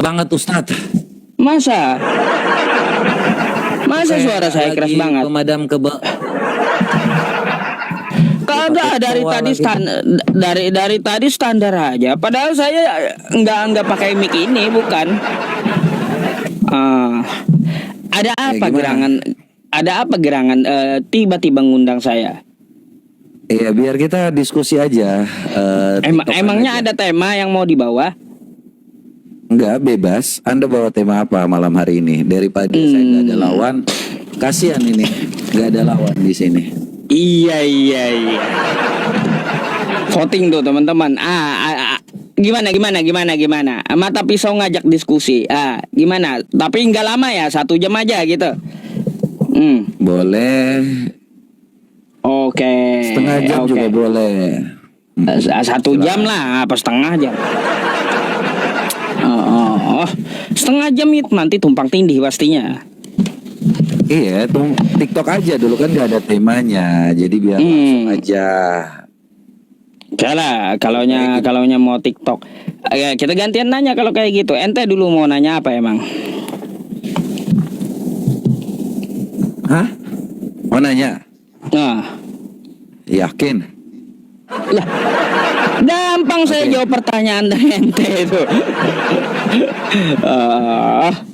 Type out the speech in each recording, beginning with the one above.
banget Ustadz. Masa? Masa suara saya keras banget? Pemadam Kagak, dari tadi standar aja. Padahal saya nggak pakai mic ini, bukan. Ada apa gerangan? Ada apa gerangan tiba-tiba ngundang saya? Iya, biar kita diskusi aja. Emangnya aja. ada tema yang mau dibawa? Enggak, bebas. Anda bawa tema apa malam hari ini? Daripada saya nggak ada lawan, kasihan ini nggak ada lawan di sini. Iya. Voting tuh teman-teman. Gimana? Mata pisau ngajak diskusi. Gimana? Tapi nggak lama ya, 1 jam aja gitu. Boleh. Oke. Setengah jam juga boleh. 1 jam lah, apa setengah jam? Setengah jam itu nanti tumpang tindih pastinya. Iya, tuh TikTok aja dulu kan nggak ada temanya, jadi biar langsung aja. Kalaunya mau TikTok, ya kita gantian nanya kalau kayak gitu. Ente dulu mau nanya apa emang? Hah? Mau nanya? Nah, Yakin? lah, gampang saya jawab pertanyaan dari ente itu.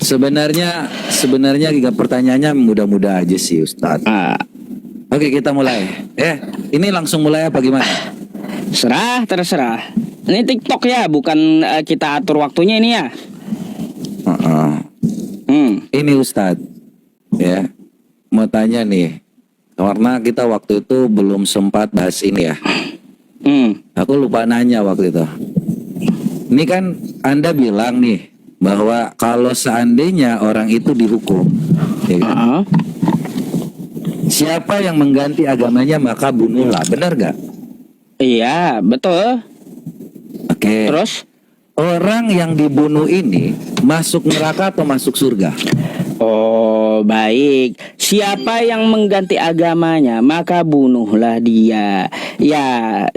Sebenarnya pertanyaannya mudah-mudah aja sih Ustadz. Oke, kita mulai. Ini langsung mulai apa gimana? Terserah. Ini TikTok ya, bukan kita atur waktunya ini ya. Ini Ustadz, ya, mau tanya nih, karena kita waktu itu belum sempat bahas ini ya. Aku lupa nanya waktu itu. Ini kan Anda bilang nih bahwa kalau seandainya orang itu dihukum, ya kan? Siapa yang mengganti agamanya maka bunuhlah, benar gak? Iya, betul. Oke. Terus? Orang yang dibunuh ini masuk neraka atau masuk surga? Oh, baik. Siapa yang mengganti agamanya, maka bunuhlah dia. Ya,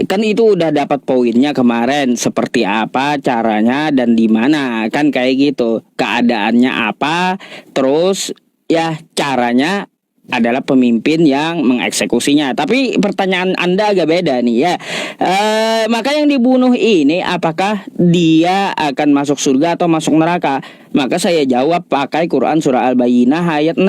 kan itu udah dapat poinnya kemarin. Seperti apa caranya dan di mana, kan kayak gitu. Keadaannya apa, terus ya caranya adalah pemimpin yang mengeksekusinya. Tapi pertanyaan Anda agak beda nih ya. Maka yang dibunuh ini apakah dia akan masuk surga atau masuk neraka? Maka saya jawab pakai Quran surah Al-Bayyinah ayat 6.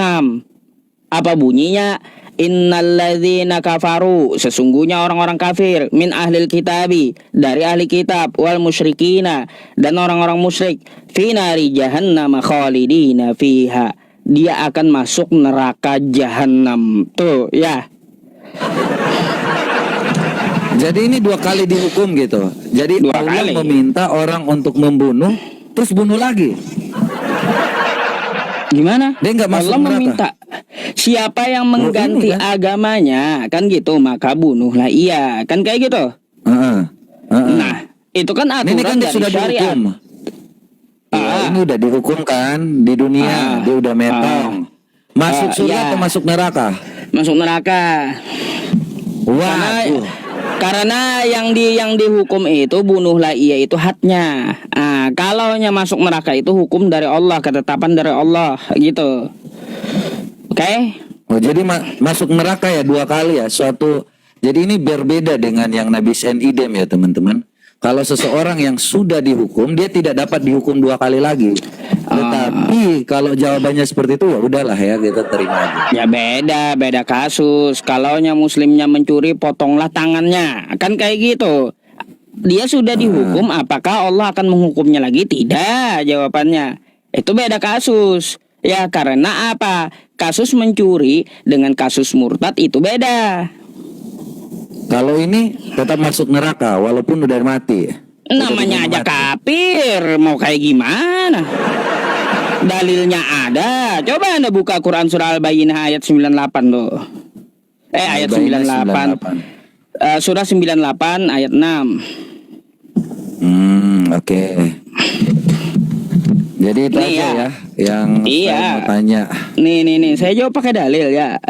Apa bunyinya? Innalladzina kafaru, sesungguhnya orang-orang kafir, min ahlil kitabi, dari ahli kitab, wal musyrikina, dan orang-orang musyrik, fi nari jahannam khalidina fiha, dia akan masuk neraka jahanam. Tuh ya. Jadi ini 2 kali dihukum gitu. Jadi 2 Allah kali meminta orang untuk membunuh, terus bunuh lagi. Gimana? Dia nggak masuk Allah neraka. meminta siapa yang mengganti ini kan agamanya, kan gitu, maka bunuhlah. Iya, kan kayak gitu. Nah, itu kan aturan ini kan dia dari sudah syariat. dihukum. Ini udah dihukum kan di dunia, dia udah metong. Masuk surga atau masuk neraka? Masuk neraka. Karena yang dihukum itu bunuhlah ia itu haknya. Kalaunya masuk neraka itu hukum dari Allah, ketetapan dari Allah gitu. Oke? Oh, jadi masuk neraka ya 2 kali ya, suatu. Jadi ini berbeda dengan yang nabis and idem ya teman-teman. Kalau seseorang yang sudah dihukum, dia tidak dapat dihukum 2 kali lagi. Tetapi kalau jawabannya seperti itu, ya udahlah ya, kita terima aja. Ya beda kasus. Kalaunya muslimnya mencuri, potonglah tangannya. Kan kayak gitu. Dia sudah dihukum, apakah Allah akan menghukumnya lagi? Tidak, jawabannya. Itu beda kasus. Ya karena apa? Kasus mencuri dengan kasus murtad itu beda. Kalau ini tetap masuk neraka walaupun udah mati. Namanya aja kafir, mau kayak gimana? Dalilnya ada. Coba Anda buka Quran surah Al-Bayyinah ayat 98 tuh. Ayat 98. Surah 98 ayat 6. Oke. Jadi itu Nih aja ya. ya yang Iya. saya mau tanya. Nih, saya jawab pakai dalil ya.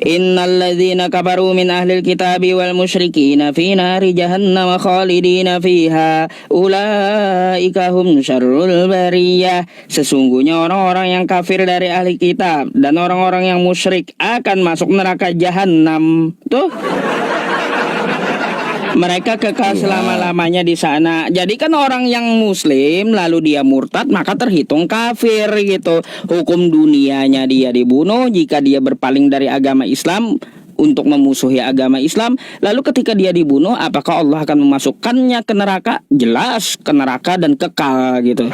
Innalladzina kafaru min ahlil kitabi wal musyrikina fi nari jahannam khalidina fiha ulaika hum syarrul bariyah. Sesungguhnya orang-orang yang kafir dari ahli kitab dan orang-orang yang musyrik akan masuk neraka jahanam. Tuh. Mereka kekal Iya. selama-lamanya di sana. Jadi kan orang yang muslim lalu dia murtad maka terhitung kafir gitu. Hukum dunianya dia dibunuh jika dia berpaling dari agama Islam untuk memusuhi agama Islam. Lalu ketika dia dibunuh apakah Allah akan memasukkannya ke neraka? Jelas ke neraka dan kekal gitu.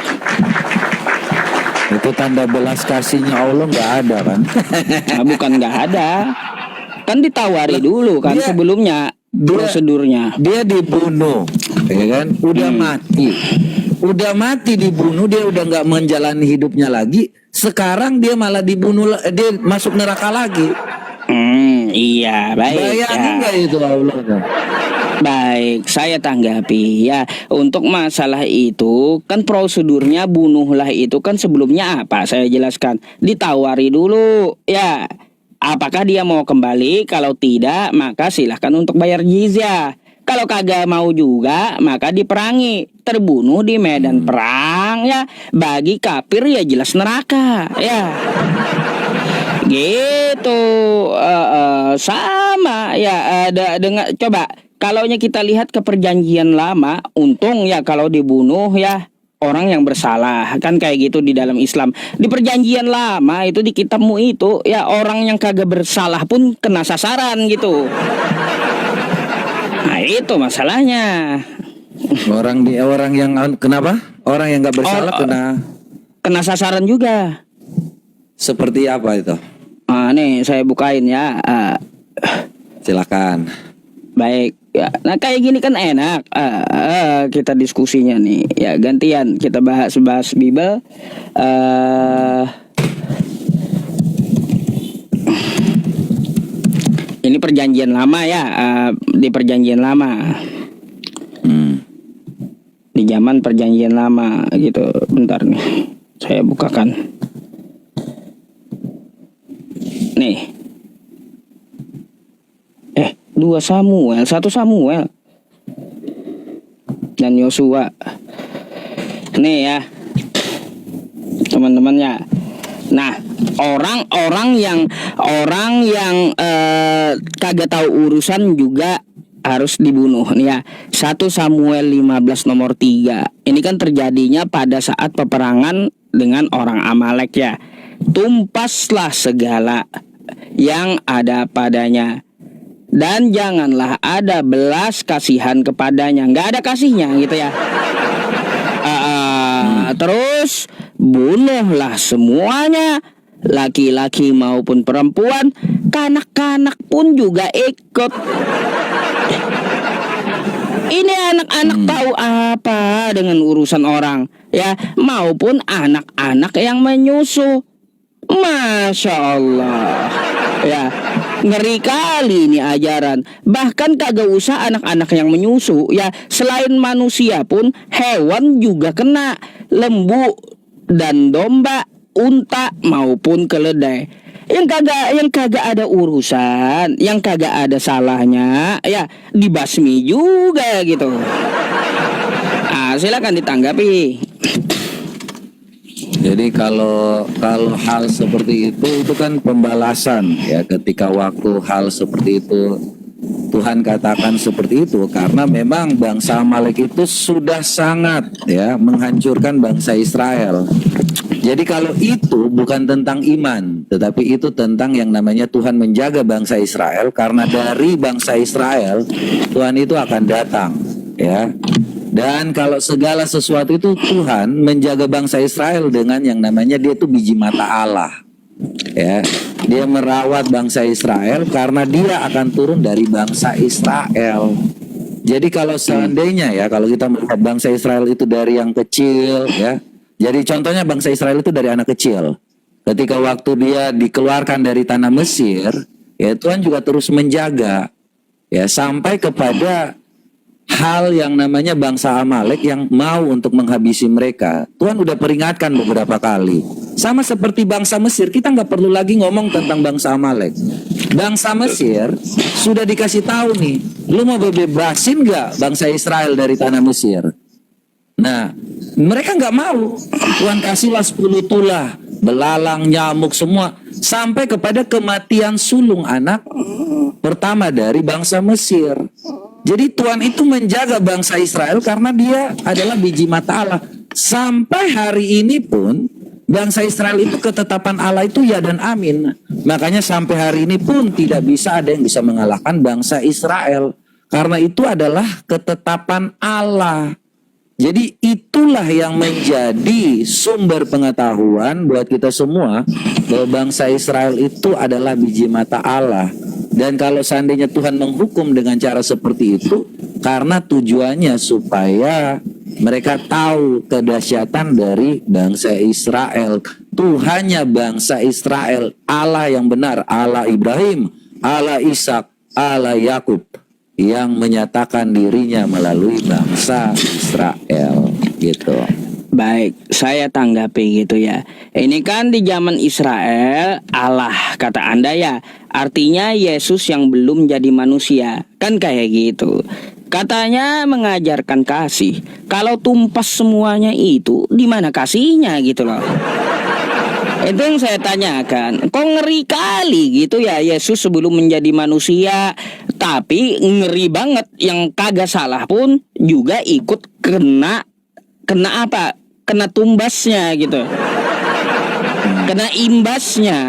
Itu tanda belas kasihnya Allah nggak ada kan? Nah, bukan nggak ada. Kan ditawari dulu kan Dia- sebelumnya prosedurnya. Dia dibunuh, ya kan? Udah mati dibunuh, dia udah nggak menjalani hidupnya lagi. Sekarang dia malah dibunuh, dia masuk neraka lagi. Iya, baik. Bayangin Ya. nggak itu Allah? Baik, saya tanggapi ya. Untuk masalah itu kan prosedurnya bunuhlah itu kan sebelumnya apa? Saya jelaskan. Ditawari dulu ya. Apakah dia mau kembali? Kalau tidak, maka silahkan untuk bayar jizyah. Kalau kagak mau juga, maka diperangi, terbunuh di medan perang ya. Bagi kafir ya jelas neraka ya. Gitu. Sama ya. Ada dengan coba. Kalaunya kita lihat ke perjanjian lama, untung ya kalau dibunuh ya orang yang bersalah kan kayak gitu di dalam Islam. Di perjanjian lama itu di kitabmu itu ya orang yang kagak bersalah pun kena sasaran gitu. Nah itu masalahnya. Orang yang kenapa? Orang yang nggak bersalah Kena sasaran juga. seperti apa itu? Nih saya bukain ya. Silakan. Baik ya. Nah kayak gini kan enak. Kita diskusinya nih. Ya gantian kita bahas Bible. Ini perjanjian lama ya. Di perjanjian lama. Di zaman perjanjian lama gitu. Bentar nih. Saya bukakan. Nih. 2 Samuel, 1 Samuel dan Yosua. Nih ya. Teman-teman ya. Nah, orang yang kagak tahu urusan juga harus dibunuh nih ya. 1 Samuel 15 nomor 3. Ini kan terjadinya pada saat peperangan dengan orang Amalek ya. Tumpaslah segala yang ada padanya. Dan janganlah ada belas kasihan kepadanya. Nggak ada kasihnya gitu ya. Terus bunuhlah semuanya, laki-laki maupun perempuan, kanak-kanak pun juga ikut. Ini anak-anak tahu apa dengan urusan orang ya, maupun anak-anak yang menyusu. Masya Allah ya, ngeri kali ini ajaran. Bahkan kagak usah anak-anak yang menyusu ya, selain manusia pun hewan juga kena. Lembu dan domba, unta maupun keledai. Yang kagak ada urusan, yang kagak ada salahnya ya dibasmi juga gitu. Silakan ditanggapi. Jadi kalau hal seperti itu kan pembalasan ya, ketika waktu hal seperti itu Tuhan katakan seperti itu karena memang bangsa Amalek itu sudah sangat ya menghancurkan bangsa Israel. Jadi kalau itu bukan tentang iman, tetapi itu tentang yang namanya Tuhan menjaga bangsa Israel, karena dari bangsa Israel Tuhan itu akan datang ya. Dan kalau segala sesuatu itu Tuhan menjaga bangsa Israel dengan yang namanya dia itu biji mata Allah. Ya, dia merawat bangsa Israel karena dia akan turun dari bangsa Israel. Jadi kalau seandainya ya, kalau kita melihat bangsa Israel itu dari yang kecil ya. Jadi contohnya bangsa Israel itu dari anak kecil. Ketika waktu dia dikeluarkan dari tanah Mesir, ya Tuhan juga terus menjaga ya sampai kepada hal yang namanya bangsa Amalek yang mau untuk menghabisi mereka. Tuhan udah peringatkan beberapa kali. Sama seperti bangsa Mesir, kita nggak perlu lagi ngomong tentang bangsa Amalek. Bangsa Mesir sudah dikasih tahu nih, lu mau bebasin nggak bangsa Israel dari tanah Mesir? Nah, mereka nggak mau. Tuhan kasihlah 10 tulah, belalang, nyamuk semua, sampai kepada kematian sulung anak pertama dari bangsa Mesir. Jadi Tuhan itu menjaga bangsa Israel karena dia adalah biji mata Allah. Sampai hari ini pun bangsa Israel itu ketetapan Allah itu ya dan amin. Makanya sampai hari ini pun tidak bisa ada yang bisa mengalahkan bangsa Israel. Karena itu adalah ketetapan Allah. Jadi itulah yang menjadi sumber pengetahuan buat kita semua bahwa bangsa Israel itu adalah biji mata Allah. Dan kalau seandainya Tuhan menghukum dengan cara seperti itu, karena tujuannya supaya mereka tahu kedahsyatan dari bangsa Israel. Tuhannya bangsa Israel, Allah yang benar, Allah Ibrahim, Allah Ishak, Allah Yakub, yang menyatakan dirinya melalui bangsa Israel, gitu. Baik, saya tanggapi gitu ya. Ini kan di zaman Israel, Allah kata Anda ya. Artinya Yesus yang belum jadi manusia. Kan kayak gitu. Katanya mengajarkan kasih. Kalau tumpas semuanya itu, di mana kasihnya gitu loh. Itu yang saya tanyakan. Kok ngeri kali gitu ya Yesus sebelum menjadi manusia. Tapi ngeri banget yang kagak salah pun juga ikut kena apa? Kena tumbasnya gitu. Kena imbasnya.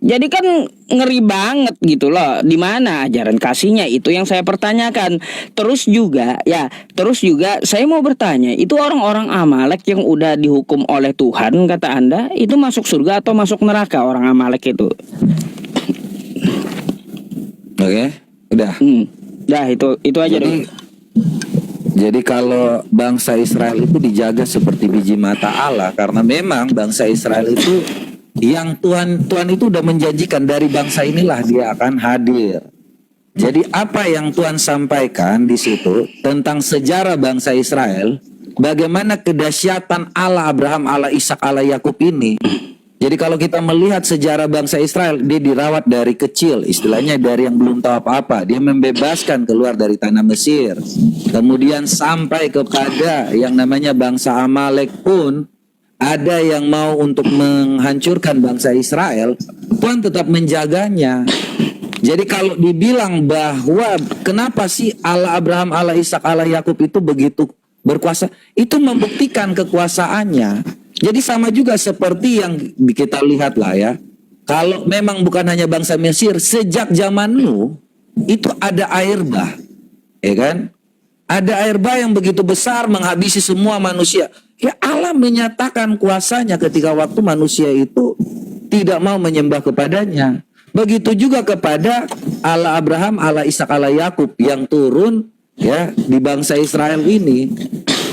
Jadi kan ngeri banget gitu loh. Di mana ajaran kasihnya, itu yang saya pertanyakan. Terus juga saya mau bertanya, itu orang-orang Amalek yang udah dihukum oleh Tuhan kata Anda, itu masuk surga atau masuk neraka orang Amalek itu? Oke, udah. Dah itu aja dong. Jadi kalau bangsa Israel itu dijaga seperti biji mata Allah, karena memang bangsa Israel itu yang Tuhan itu udah menjanjikan dari bangsa inilah dia akan hadir. Jadi apa yang Tuhan sampaikan di situ tentang sejarah bangsa Israel, bagaimana kedahsyatan Allah Abraham, Allah Ishak, Allah Yakub ini. Jadi kalau kita melihat sejarah bangsa Israel, dia dirawat dari kecil, istilahnya dari yang belum tahu apa-apa. Dia membebaskan keluar dari tanah Mesir. Kemudian sampai kepada yang namanya bangsa Amalek pun, ada yang mau untuk menghancurkan bangsa Israel, Tuhan tetap menjaganya. Jadi kalau dibilang bahwa kenapa sih Allah Abraham, Allah Ishak, Allah Yakub itu begitu berkuasa, itu membuktikan kekuasaannya. Jadi sama juga seperti yang kita lihat lah ya. Kalau memang bukan hanya bangsa Mesir, sejak zaman Nuh itu ada air bah, ya kan? Ada air bah yang begitu besar menghabisi semua manusia. Ya Allah menyatakan kuasanya ketika waktu manusia itu tidak mau menyembah kepadanya. Begitu juga kepada Allah Abraham, Allah Ishak, Allah Yakub yang turun ya di bangsa Israel ini.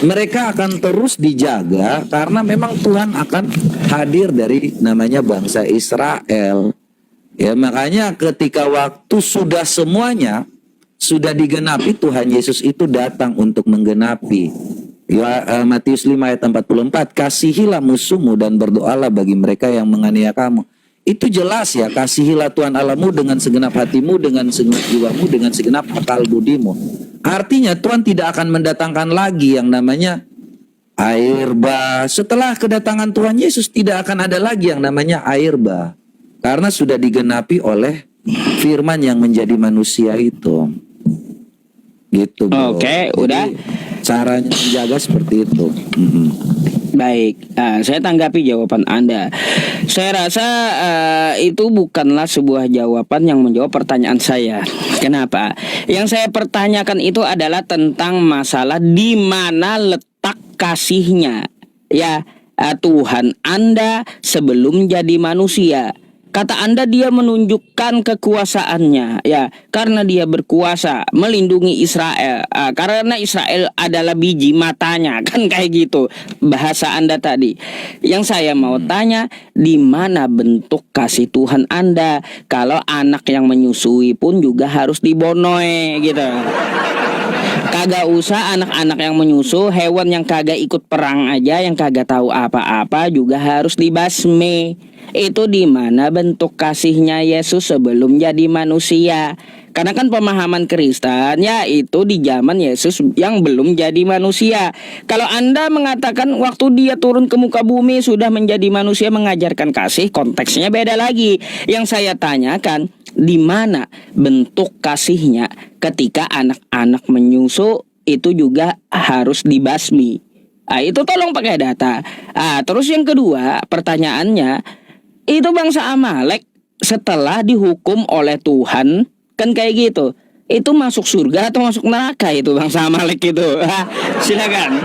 Mereka akan terus dijaga karena memang Tuhan akan hadir dari namanya bangsa Israel. Ya makanya ketika waktu sudah semuanya sudah digenapi, Tuhan Yesus itu datang untuk menggenapi. Ya, Matius 5 ayat 44, kasihilah musuhmu dan berdoalah bagi mereka yang menganiaya kamu. Itu jelas ya, kasihilah Tuhan Allahmu dengan segenap hatimu, dengan segenap jiwamu, dengan segenap akal budimu. Artinya Tuhan tidak akan mendatangkan lagi yang namanya air bah. Setelah kedatangan Tuhan Yesus tidak akan ada lagi yang namanya air bah. Karena sudah digenapi oleh firman yang menjadi manusia itu. Gitu bro. Oke, jadi, udah. Caranya menjaga seperti itu. Baik, saya tanggapi jawaban Anda. Saya rasa itu bukanlah sebuah jawaban yang menjawab pertanyaan saya. Kenapa? Yang saya pertanyakan itu adalah tentang masalah di mana letak kasihnya. Ya, Tuhan Anda sebelum jadi manusia. Kata Anda dia menunjukkan kekuasaannya, ya, karena dia berkuasa melindungi Israel, karena Israel adalah biji matanya, kan kayak gitu bahasa Anda tadi. Yang saya mau tanya, di mana bentuk kasih Tuhan Anda kalau anak yang menyusui pun juga harus dibonoe gitu? Kagak usah anak-anak yang menyusu, hewan yang kagak ikut perang aja, yang kagak tahu apa-apa juga harus dibasmi. Itu di mana bentuk kasihnya Yesus sebelum jadi manusia. Karena kan pemahaman Kristen ya itu di zaman Yesus yang belum jadi manusia. Kalau Anda mengatakan waktu dia turun ke muka bumi sudah menjadi manusia mengajarkan kasih, konteksnya beda lagi. Yang saya tanyakan, di mana bentuk kasihnya ketika anak-anak menyusu itu juga harus dibasmi. Itu tolong pakai data. Terus yang kedua pertanyaannya, itu bangsa Amalek setelah dihukum oleh Tuhan kan kayak gitu, itu masuk surga atau masuk neraka itu bangsa Amalek itu? Silakan.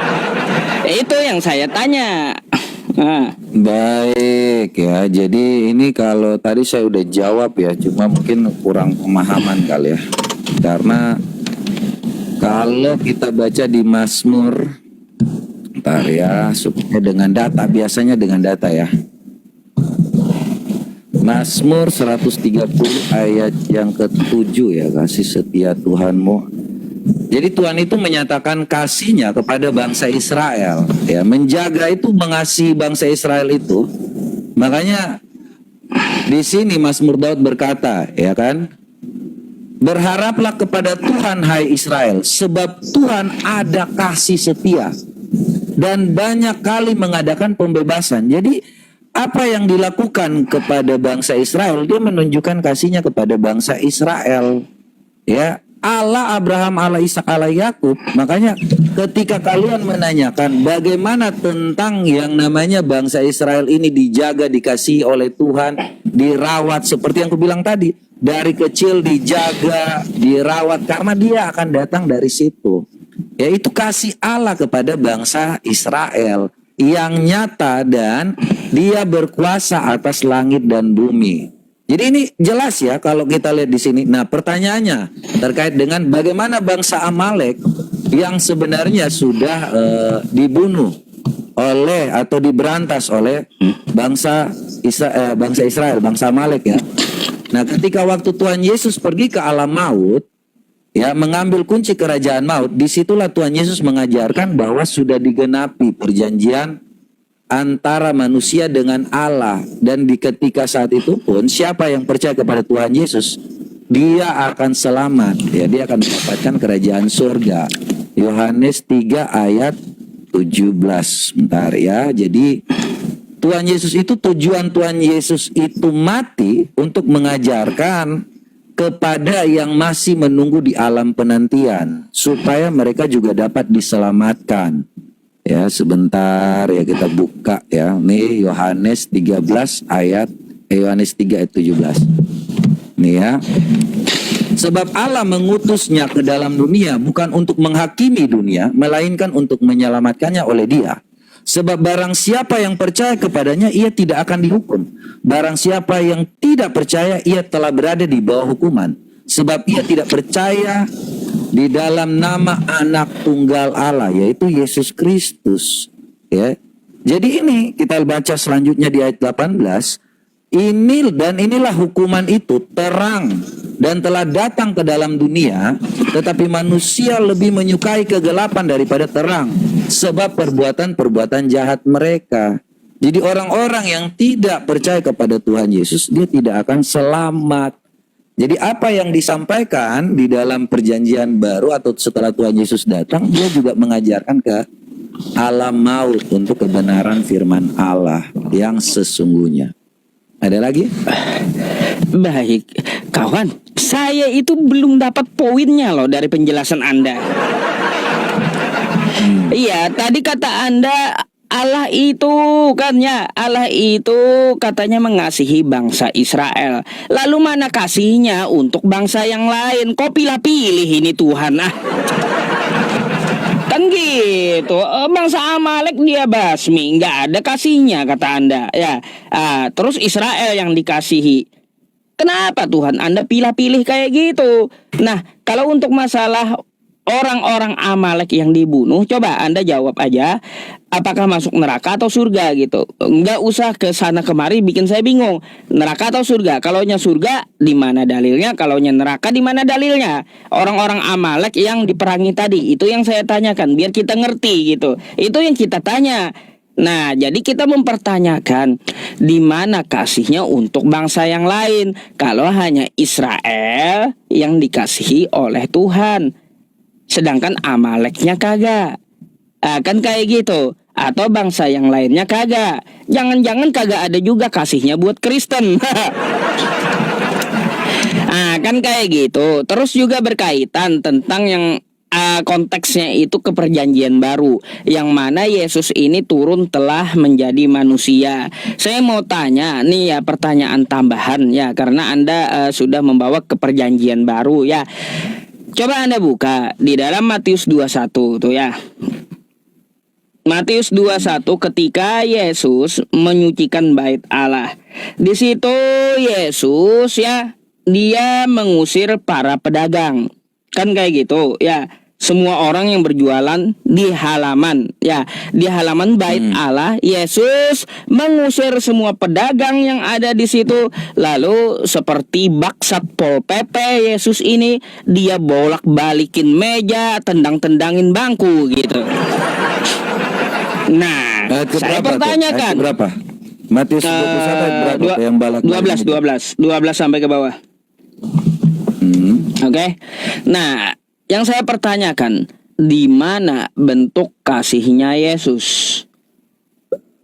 Itu yang saya tanya. Baik ya, jadi ini kalau tadi saya udah jawab ya, cuma mungkin kurang pemahaman kali ya. Karena kalau kita baca di Mazmur, ntar ya, supaya dengan data, biasanya dengan data ya. Mazmur 130 ayat yang ke-7 ya, kasih setia Tuhanmu. Jadi Tuhan itu menyatakan kasihnya kepada bangsa Israel ya, menjaga itu, mengasihi bangsa Israel itu. Makanya di sini Mazmur Daud berkata ya kan, berharaplah kepada Tuhan hai Israel, sebab Tuhan ada kasih setia dan banyak kali mengadakan pembebasan. Jadi apa yang dilakukan kepada bangsa Israel, dia menunjukkan kasihnya kepada bangsa Israel. Ya, Allah Abraham, Allah Ishak, Allah Yakub. Makanya ketika kalian menanyakan bagaimana tentang yang namanya bangsa Israel ini dijaga, dikasihi oleh Tuhan, dirawat seperti yang aku bilang tadi, dari kecil dijaga, dirawat karena dia akan datang dari situ. Yaitu kasih Allah kepada bangsa Israel yang nyata dan dia berkuasa atas langit dan bumi. Jadi ini jelas ya kalau kita lihat di sini. Nah, pertanyaannya terkait dengan bagaimana bangsa Amalek yang sebenarnya sudah dibunuh oleh atau diberantas oleh bangsa Israel, bangsa Amalek ya. Nah, ketika waktu Tuhan Yesus pergi ke alam maut, ya, mengambil kunci kerajaan maut, disitulah Tuhan Yesus mengajarkan bahwa sudah digenapi perjanjian antara manusia dengan Allah. Dan di ketika saat itu pun siapa yang percaya kepada Tuhan Yesus, dia akan selamat ya, dia akan mendapatkan kerajaan surga. Yohanes 3 ayat 17. Bentar ya. Jadi Tuhan Yesus itu, tujuan Tuhan Yesus itu mati untuk mengajarkan kepada yang masih menunggu di alam penantian supaya mereka juga dapat diselamatkan. Ya, sebentar ya, kita buka ya. Nih Yohanes 13 ayat Yohanes 3 ayat 17. Nih ya. Sebab Allah mengutusnya ke dalam dunia bukan untuk menghakimi dunia, melainkan untuk menyelamatkannya oleh Dia. Sebab barang siapa yang percaya kepadanya, ia tidak akan dihukum. Barang siapa yang tidak percaya, ia telah berada di bawah hukuman. Sebab ia tidak percaya di dalam nama anak tunggal Allah, yaitu Yesus Kristus. Ya. Jadi ini kita baca selanjutnya di ayat 18. Inilah hukuman itu terang dan telah datang ke dalam dunia, tetapi manusia lebih menyukai kegelapan daripada terang, sebab perbuatan-perbuatan jahat mereka. Jadi orang-orang yang tidak percaya kepada Tuhan Yesus, dia tidak akan selamat. Jadi apa yang disampaikan di dalam perjanjian baru atau setelah Tuhan Yesus datang, dia juga mengajarkan ke alam maut untuk kebenaran firman Allah yang sesungguhnya. Ada lagi? Baik, kawan, saya itu belum dapat poinnya loh dari penjelasan Anda. Iya, tadi kata Anda Allah itu kan ya, Allah itu katanya mengasihi bangsa Israel. Lalu mana kasihnya untuk bangsa yang lain? Kok pilih-pilih ini Tuhan? Kan gitu, bangsa Amalek dia basmi, nggak ada kasihnya kata Anda ya. Terus Israel yang dikasihi. Kenapa Tuhan Anda pilih-pilih kayak gitu? Nah, kalau untuk masalah orang-orang Amalek yang dibunuh, coba Anda jawab aja, apakah masuk neraka atau surga gitu. Nggak usah ke sana kemari bikin saya bingung. Neraka atau surga? Kalaunya surga, di mana dalilnya? Kalaunya neraka, di mana dalilnya? Orang-orang Amalek yang diperangi tadi, itu yang saya tanyakan, biar kita ngerti gitu. Itu yang kita tanya. Nah, jadi kita mempertanyakan di mana kasihnya untuk bangsa yang lain kalau hanya Israel yang dikasihi oleh Tuhan. Sedangkan Amaleknya kagak. Kan kayak gitu. Atau bangsa yang lainnya kagak. Jangan-jangan kagak ada juga kasihnya buat Kristen. Kan kayak gitu. Terus juga berkaitan tentang yang konteksnya itu ke perjanjian baru, yang mana Yesus ini turun telah menjadi manusia. Saya mau tanya nih ya, pertanyaan tambahan ya, karena Anda sudah membawa ke perjanjian baru ya. Coba Anda buka di dalam Matius 21 tuh ya. Matius 21 ketika Yesus menyucikan bait Allah. Di situ Yesus ya, dia mengusir para pedagang. Kan kayak gitu ya. Semua orang yang berjualan di halaman ya, di halaman bait Allah, Yesus mengusir semua pedagang yang ada di situ. Lalu seperti bak Satpol PP, Yesus ini dia bolak-balikin meja, tendang-tendangin bangku gitu. Nah, saya pertanyakan berapa? Matius 21 ayat berapa yang balak? 12 sampai ke bawah. Oke. Nah, yang saya pertanyakan, di mana bentuk kasihnya Yesus?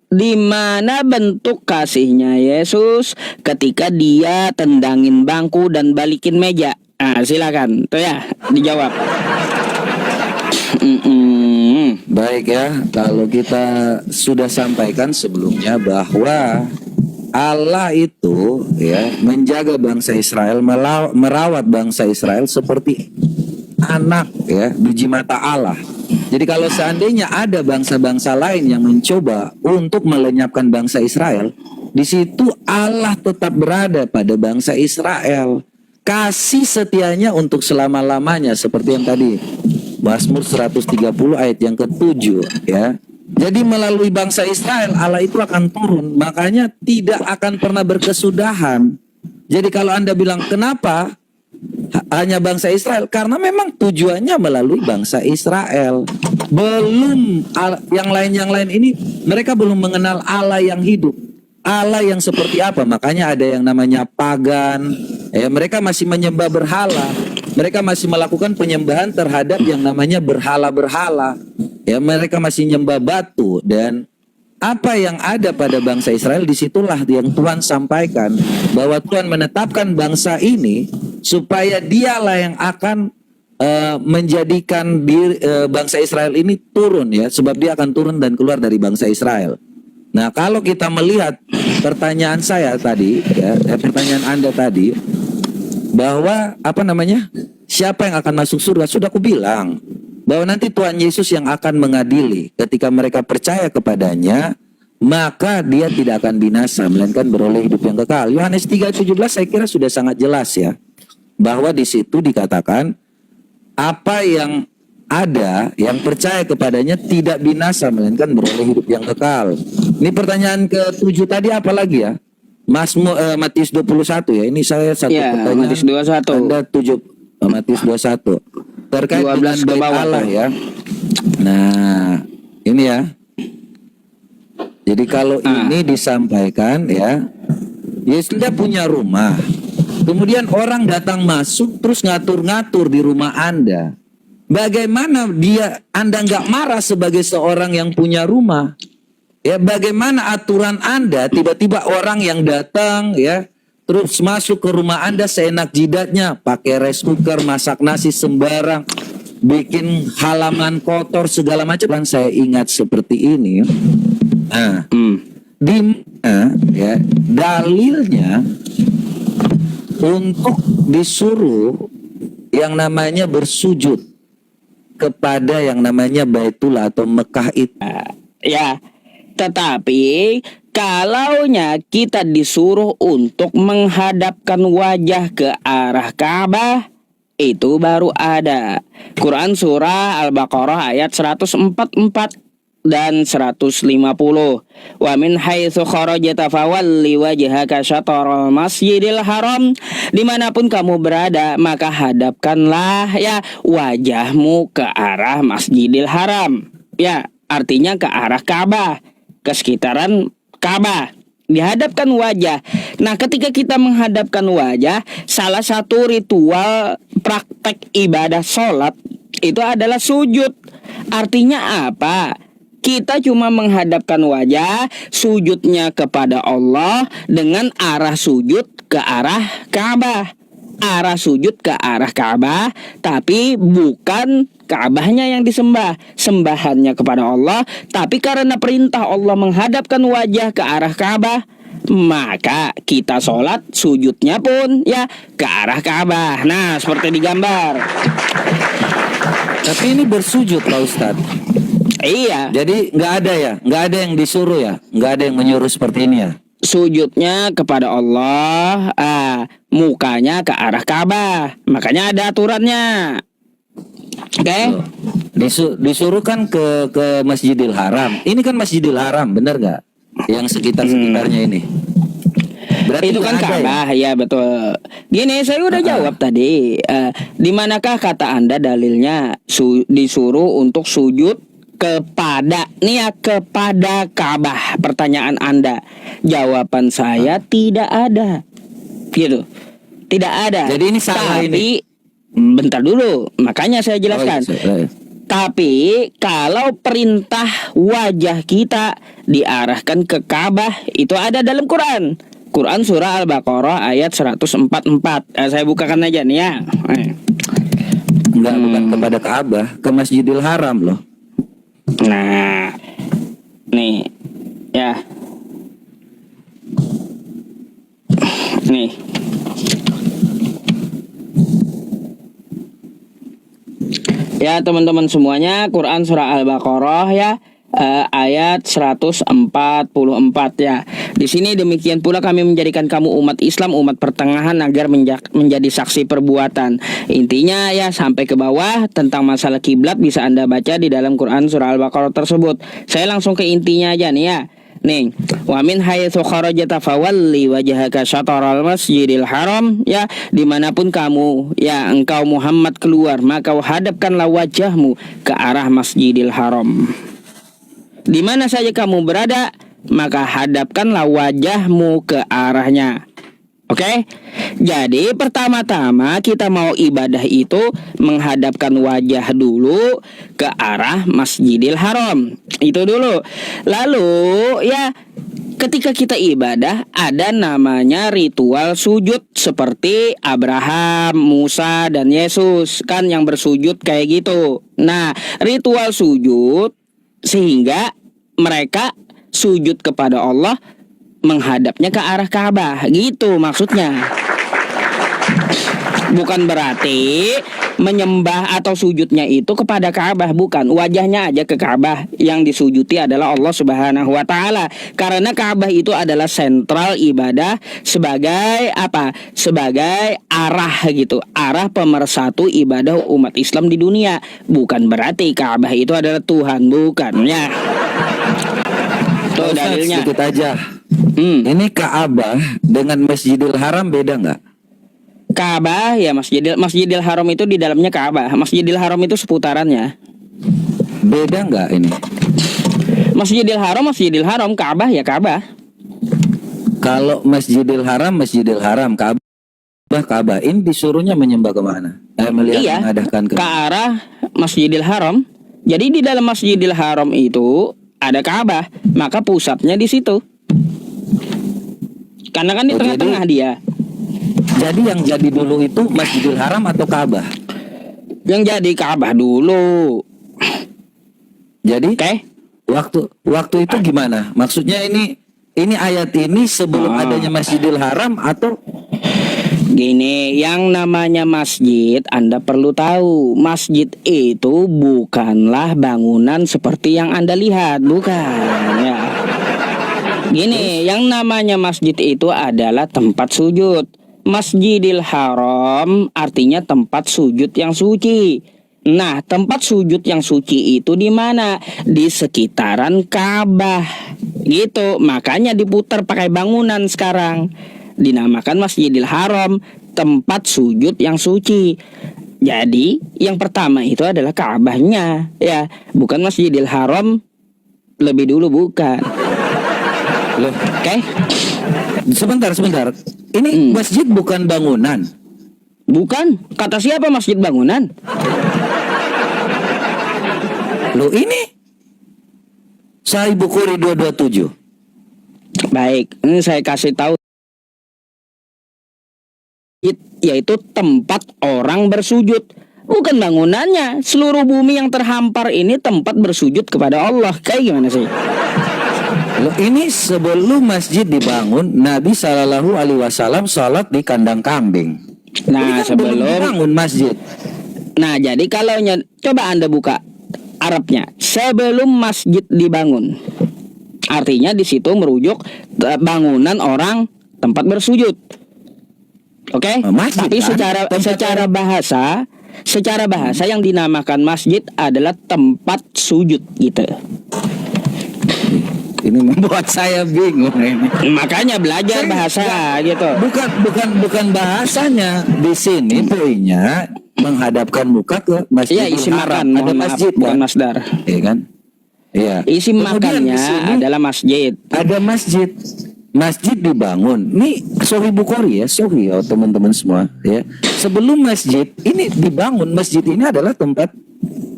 Di mana bentuk kasihnya Yesus ketika dia tendangin bangku dan balikin meja? Silakan, tuh ya, dijawab. Baik ya, kalau kita sudah sampaikan sebelumnya bahwa Allah itu ya menjaga bangsa Israel, merawat bangsa Israel seperti anak ya, biji mata Allah. Jadi kalau seandainya ada bangsa-bangsa lain yang mencoba untuk melenyapkan bangsa Israel, di situ Allah tetap berada pada bangsa Israel. Kasih setianya untuk selama-lamanya, seperti yang tadi Mazmur 130 ayat yang ke-7 ya. Jadi melalui bangsa Israel Allah itu akan turun, makanya tidak akan pernah berkesudahan. Jadi kalau Anda bilang kenapa hanya bangsa Israel, karena memang tujuannya melalui bangsa Israel. Belum yang lain ini, mereka belum mengenal Allah yang hidup, Allah yang seperti apa. Makanya ada yang namanya pagan ya, mereka masih menyembah berhala, mereka masih melakukan penyembahan terhadap yang namanya berhala-berhala ya, mereka masih nyembah batu. Dan apa yang ada pada bangsa Israel, disitulah yang Tuhan sampaikan bahwa Tuhan menetapkan bangsa ini supaya dialah yang akan menjadikan bangsa Israel ini turun ya, sebab dia akan turun dan keluar dari bangsa Israel. Nah, kalau kita melihat pertanyaan saya tadi ya, pertanyaan Anda tadi bahwa apa namanya, siapa yang akan masuk surga, sudah aku bilang bahwa nanti Tuhan Yesus yang akan mengadili. Ketika mereka percaya kepadanya, maka dia tidak akan binasa, melainkan beroleh hidup yang kekal. Yohanes 3:17 saya kira sudah sangat jelas ya, bahwa di situ dikatakan apa yang ada, yang percaya kepadanya tidak binasa, melainkan beroleh hidup yang kekal. Ini pertanyaan ke-7 tadi apa lagi ya? Matius 21 ya. Ini saya satu pertanyaan. Matius 21. Anda 7 Matius 21 terkait dengan bait Allah ya. Nah, ini ya. Jadi kalau ini disampaikan ya, Yesus dia punya rumah. Kemudian orang datang masuk terus ngatur-ngatur di rumah Anda. Bagaimana Anda nggak marah sebagai seorang yang punya rumah? Ya, bagaimana aturan Anda tiba-tiba orang yang datang ya terus masuk ke rumah Anda seenak jidatnya, pakai rice cooker, masak nasi sembarang, bikin halaman kotor segala macam. Kan saya ingat seperti ini. Nah, ya dalilnya untuk disuruh yang namanya bersujud kepada yang namanya Baitullah atau Mekah itu. Ya, tetapi kalaunya kita disuruh untuk menghadapkan wajah ke arah Ka'bah, itu baru ada. Quran surah Al-Baqarah ayat 144 dan 150. Wa min haitsu kharajta fawalli wajhaka syatral masjidil haram. Dimanapun kamu berada, maka hadapkanlah ya wajahmu ke arah Masjidil Haram. Ya, artinya ke arah Ka'bah, ke sekitaran Ka'bah. Dihadapkan wajah. Nah, ketika kita menghadapkan wajah, salah satu ritual praktek ibadah sholat itu adalah sujud. Artinya apa? Kita cuma menghadapkan wajah, sujudnya kepada Allah dengan arah sujud ke arah Ka'bah. Arah sujud ke arah Ka'bah, tapi bukan Ka'bahnya yang disembah, sembahannya kepada Allah. Tapi karena perintah Allah menghadapkan wajah ke arah Ka'bah, maka kita sholat sujudnya pun ya ke arah Ka'bah. Nah, seperti digambar. Tapi ini bersujud Pak Ustadz. Iya. Jadi nggak ada yang disuruh ya, nggak ada yang menyuruh seperti ini ya. Sujudnya kepada Allah, mukanya ke arah Ka'bah. Makanya ada aturannya. Oke? Disuruh kan ke Masjidil Haram. Ini kan Masjidil Haram, bener nggak? Yang sekitarnya ini. Berarti itu kan nggak ada Ka'bah, ya betul. Gini, saya udah jawab tadi. Di manakah kata Anda dalilnya disuruh untuk sujud kepada kepada Ka'bah? Pertanyaan Anda. Jawaban saya tidak ada. Gitu. Tidak ada. Jadi ini salah. Tapi bentar dulu, makanya saya jelaskan. Tapi kalau perintah wajah kita diarahkan ke Ka'bah, itu ada dalam Quran. Quran surah Al-Baqarah ayat 144. Saya bukakan aja nih ya. Enggak, bukan kepada Ka'bah, ke Masjidil Haram loh. Nah, nih, ya, nih, ya teman-teman semuanya, Quran surah Al-Baqarah ya, ayat 144 ya. Di sini demikian pula kami menjadikan kamu umat Islam, umat pertengahan agar menjadi saksi perbuatan. Intinya ya sampai ke bawah tentang masalah kiblat bisa Anda baca di dalam Quran surah Al-Baqarah tersebut. Saya langsung ke intinya aja nih ya. Nih, wa min haitsu kharajta fawalli wajhaka syatral masjidil haram, ya, dimanapun kamu ya engkau Muhammad keluar, maka hadapkanlah wajahmu ke arah Masjidil Haram. Di mana saja kamu berada, maka hadapkanlah wajahmu ke arahnya. Oke? Jadi pertama-tama kita mau ibadah itu menghadapkan wajah dulu ke arah Masjidil Haram. Itu dulu. Lalu ya ketika kita ibadah ada namanya ritual sujud seperti Abraham, Musa, dan Yesus kan yang bersujud kayak gitu. Nah, ritual sujud sehingga mereka sujud kepada Allah menghadapnya ke arah Ka'bah, gitu maksudnya. Bukan berarti menyembah atau sujudnya itu kepada Ka'bah, bukan. Wajahnya aja ke Ka'bah, yang disujuti adalah Allah Subhanahu wa taala. Karena Ka'bah itu adalah sentral ibadah sebagai apa? Sebagai arah gitu, arah pemersatu ibadah umat Islam di dunia. Bukan berarti Ka'bah itu adalah Tuhan, bukan ya. Tuh dalilnya. Sedikit aja. Ini Ka'bah dengan Masjidil Haram beda nggak? Ka'bah ya Masjidil Haram itu di dalamnya Ka'bah. Masjidil Haram itu seputarannya. Beda nggak ini? Masjidil Haram, Ka'bah ya Ka'bah. Kalau Masjidil Haram, Ka'bah. Ini disuruhnya menyembah kemana? Melihat mengadakan ke arah Masjidil Haram. Jadi di dalam Masjidil Haram itu ada Ka'bah, maka pusatnya di situ. Karena kan di tengah-tengah dia. Jadi yang jadi dulu itu Masjidil Haram atau Ka'bah? Yang jadi Ka'bah dulu. Jadi waktu itu gimana? Maksudnya ini ayat ini sebelum adanya Masjidil Haram atau gini, yang namanya masjid Anda perlu tahu, masjid itu bukanlah bangunan seperti yang Anda lihat, bukan ya. Gini, yang namanya masjid itu adalah tempat sujud. Masjidil Haram artinya tempat sujud yang suci. Nah, tempat sujud yang suci itu di mana? Di sekitaran Ka'bah. Gitu. Makanya diputar pakai bangunan sekarang. Dinamakan Masjidil Haram, tempat sujud yang suci. Jadi, yang pertama itu adalah Ka'bahnya, ya, bukan Masjidil Haram lebih dulu, bukan. Loh, Oke? sebentar. Ini masjid bukan bangunan. Bukan. Kata siapa masjid bangunan? Loh, ini Sahih Bukhari 227. Baik, ini saya kasih tahu, yaitu tempat orang bersujud, bukan bangunannya. Seluruh bumi yang terhampar ini tempat bersujud kepada Allah. Kayak gimana sih? Loh, ini sebelum masjid dibangun, Nabi Shallallahu Alaihi Wasallam sholat di kandang kambing. Nah, Ini kan belum dibangun masjid. Nah, jadi kalau coba Anda buka Arabnya, sebelum masjid dibangun. Artinya di situ merujuk bangunan orang tempat bersujud. Oke? Masjid, Tapi kan? secara bahasa yang dinamakan masjid adalah tempat sujud gitu. Ini membuat saya bingung ini. Makanya belajar bahasa gitu. Bukan bahasanya. Di sini poinnya menghadapkan muka ke masjid. Iya, isi Haram. makan, Ada mohon maaf, masjid bukan kan? masdar. Iya kan? Iya. Isi Kemudian makannya di sini adalah masjid. ada masjid. Masjid dibangun. Ini Sahih Bukhari ya, Sahih ya teman-teman semua ya. Sebelum masjid ini dibangun, masjid ini adalah tempat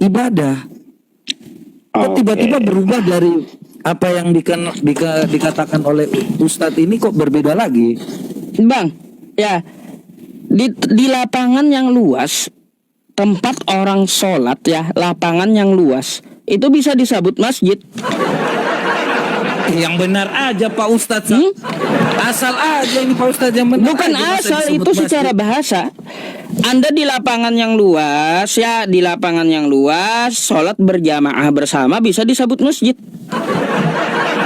ibadah. Kok tiba-tiba berubah dari apa yang dikatakan oleh Ustadz ini kok berbeda lagi? Bang, ya, di lapangan yang luas, tempat orang sholat ya, lapangan yang luas, itu bisa disebut masjid. Yang benar aja Pak Ustadz. Asal aja ini Pak Ustadz yang benar. Bukan aja, masa asal, disebut itu secara masjid? bahasa. Anda di lapangan yang luas ya, di lapangan yang luas, sholat berjamaah bersama bisa disebut masjid.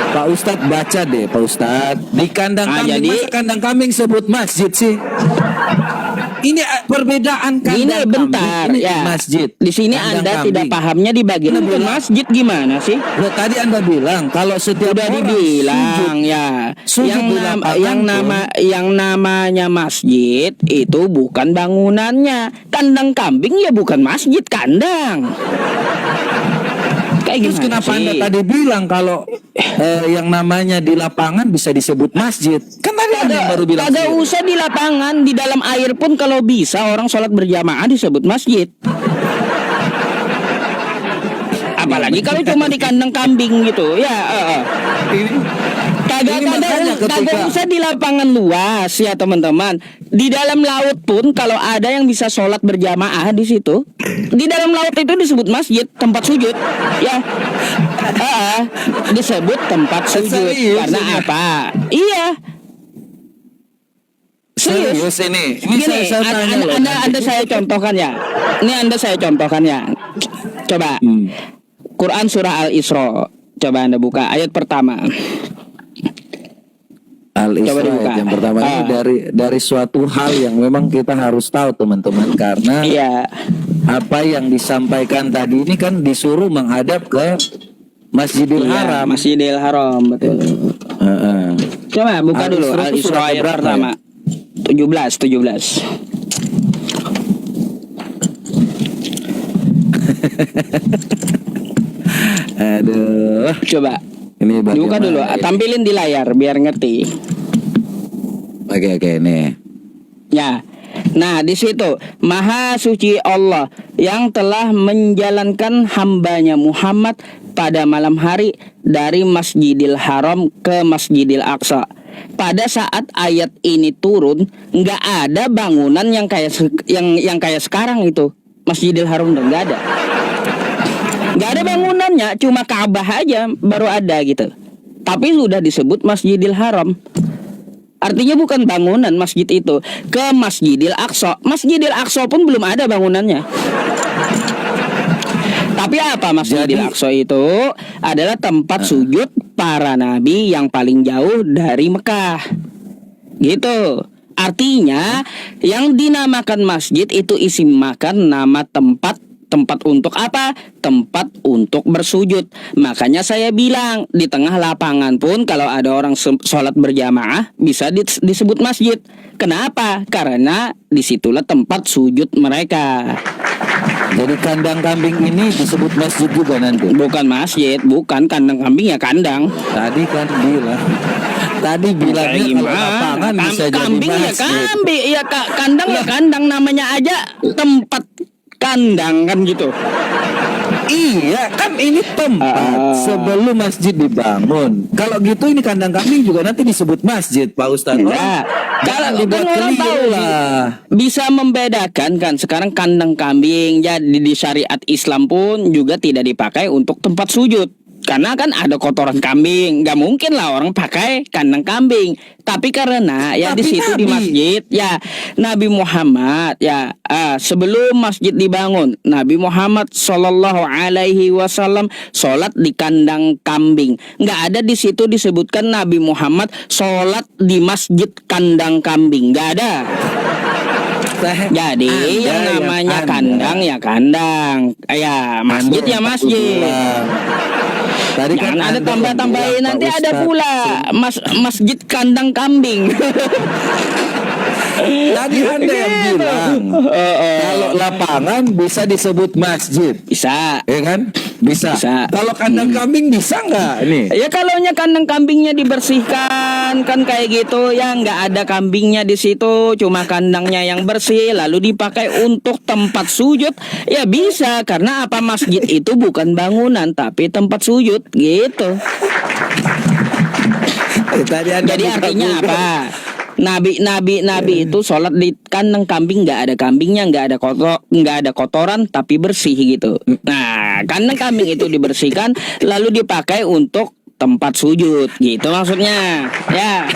Pak Ustadz baca deh Pak Ustadz. Di kandang kambing, jadi masa kandang kambing sebut masjid sih? Ini perbedaan kandang ini bentar kambing, ini ya. masjid. Di sini Kandang Anda kambing. tidak pahamnya di bagian Anda bukan bilang- masjid gimana sih? Loh, tadi Anda bilang kalau setiap Udah orang dibilang sujud, ya, sujud di lapangan yang namanya masjid itu bukan bangunannya. Kandang kambing ya bukan masjid, kandang. Kayak terus gimana kenapa sih? Anda tadi bilang kalau yang namanya di lapangan bisa disebut masjid? Kan tadi Anda yang baru bilang Kagak sendiri. usah di lapangan, di dalam air pun kalau bisa orang sholat berjamaah disebut masjid. Apalagi kalau cuma di kandang kambing gitu, ya. Ini makanya Kagak ketika- usah di lapangan luas ya teman-teman. Di dalam laut pun kalau ada yang bisa sholat berjamaah di situ, di dalam laut itu disebut masjid, tempat sujud, ya. Disebut tempat sujud. Serius Karena ini? apa? Iya. Serius. Serius ini. Ini Gini, saya tanya loh, anda nanti. saya contohkan ya. Ini Anda saya contohkan ya. Coba. Quran surah Al-Isra. Coba Anda buka ayat pertama. Al-Isra Coba dibuka. yang pertama ini dari suatu hal yang memang kita harus tahu teman-teman, karena Iya. apa yang disampaikan tadi ini kan disuruh menghadap ke Masjidil Iya, Haram. Masjidil Haram, betul. Heeh. Coba buka dulu Al-Isra itu Al-Isra surat ayat keberapa pertama. 17. Aduh. Coba. Ini Dibuka bagaimana dulu, ini? tampilin di layar biar ngerti. Oke nih. Ya. Nah, di situ Maha Suci Allah yang telah menjalankan hambanya Muhammad pada malam hari dari Masjidil Haram ke Masjidil Aqsa. Pada saat ayat ini turun, nggak ada bangunan yang kayak sekarang itu. Masjidil Haram nggak ada. Nggak ada bangunannya, cuma Ka'bah aja baru ada gitu. Tapi sudah disebut Masjidil Haram. Artinya bukan bangunan masjid itu. Ke Masjidil Aqsa. Masjidil Aqsa pun belum ada bangunannya. Tapi apa Masjidil Jadi- Aqsa itu? Adalah tempat sujud para nabi yang paling jauh dari Mekah. Gitu. Artinya yang dinamakan masjid itu isim makan nama tempat. Tempat untuk apa? Tempat untuk bersujud. Makanya saya bilang di tengah lapangan pun kalau ada orang sholat berjamaah bisa disebut masjid. Kenapa? Karena disitulah tempat sujud mereka. Jadi kandang kambing ini disebut masjid juga nanti. Bukan masjid, bukan kandang kambing ya kandang. Tadi kan bilang. Tadi bilangnya kalau lapangan bisa jadi Kambing ya masjid. kambing, ya kandang ya kandang, namanya aja tempat kandang kan gitu. Iya, kan ini tempat sebelum masjid dibangun. Kalau gitu ini kandang kambing juga nanti disebut masjid, Pak Ustadz. Enggak. Kalau kan orang tahu lah. bisa membedakan kan. Sekarang kandang kambing jadi di syariat Islam pun juga tidak dipakai untuk tempat sujud. Karena kan ada kotoran kambing, nggak mungkin lah orang pakai kandang kambing. Tapi karena ya di situ di masjid, ya Nabi Muhammad ya sebelum masjid dibangun, Nabi Muhammad Shallallahu Alaihi Wasallam sholat di kandang kambing. Nggak ada di situ disebutkan Nabi Muhammad sholat di masjid kandang kambing, nggak ada. Jadi yang namanya kandang ya kandang, ya masjid ya masjid. Tadi kan ada tambah-tambahin nanti ada pula masjid kandang kambing. Tadi Anda yang bilang kalau lapangan bisa disebut masjid. Bisa. Ya kan? Bisa. Kalau kandang kambing bisa nggak? Nih. Ya kalaunya kandang kambingnya dibersihkan kan kayak gitu ya, nggak ada kambingnya di situ, cuma kandangnya yang bersih lalu dipakai untuk tempat sujud ya bisa, karena apa, masjid itu bukan bangunan tapi tempat sujud gitu. Jadi artinya apa? Nabi itu sholat di kandang kambing, nggak ada kambingnya, nggak ada kotoran tapi bersih gitu. Nah, kandang kambing itu dibersihkan lalu dipakai untuk tempat sujud gitu maksudnya ya.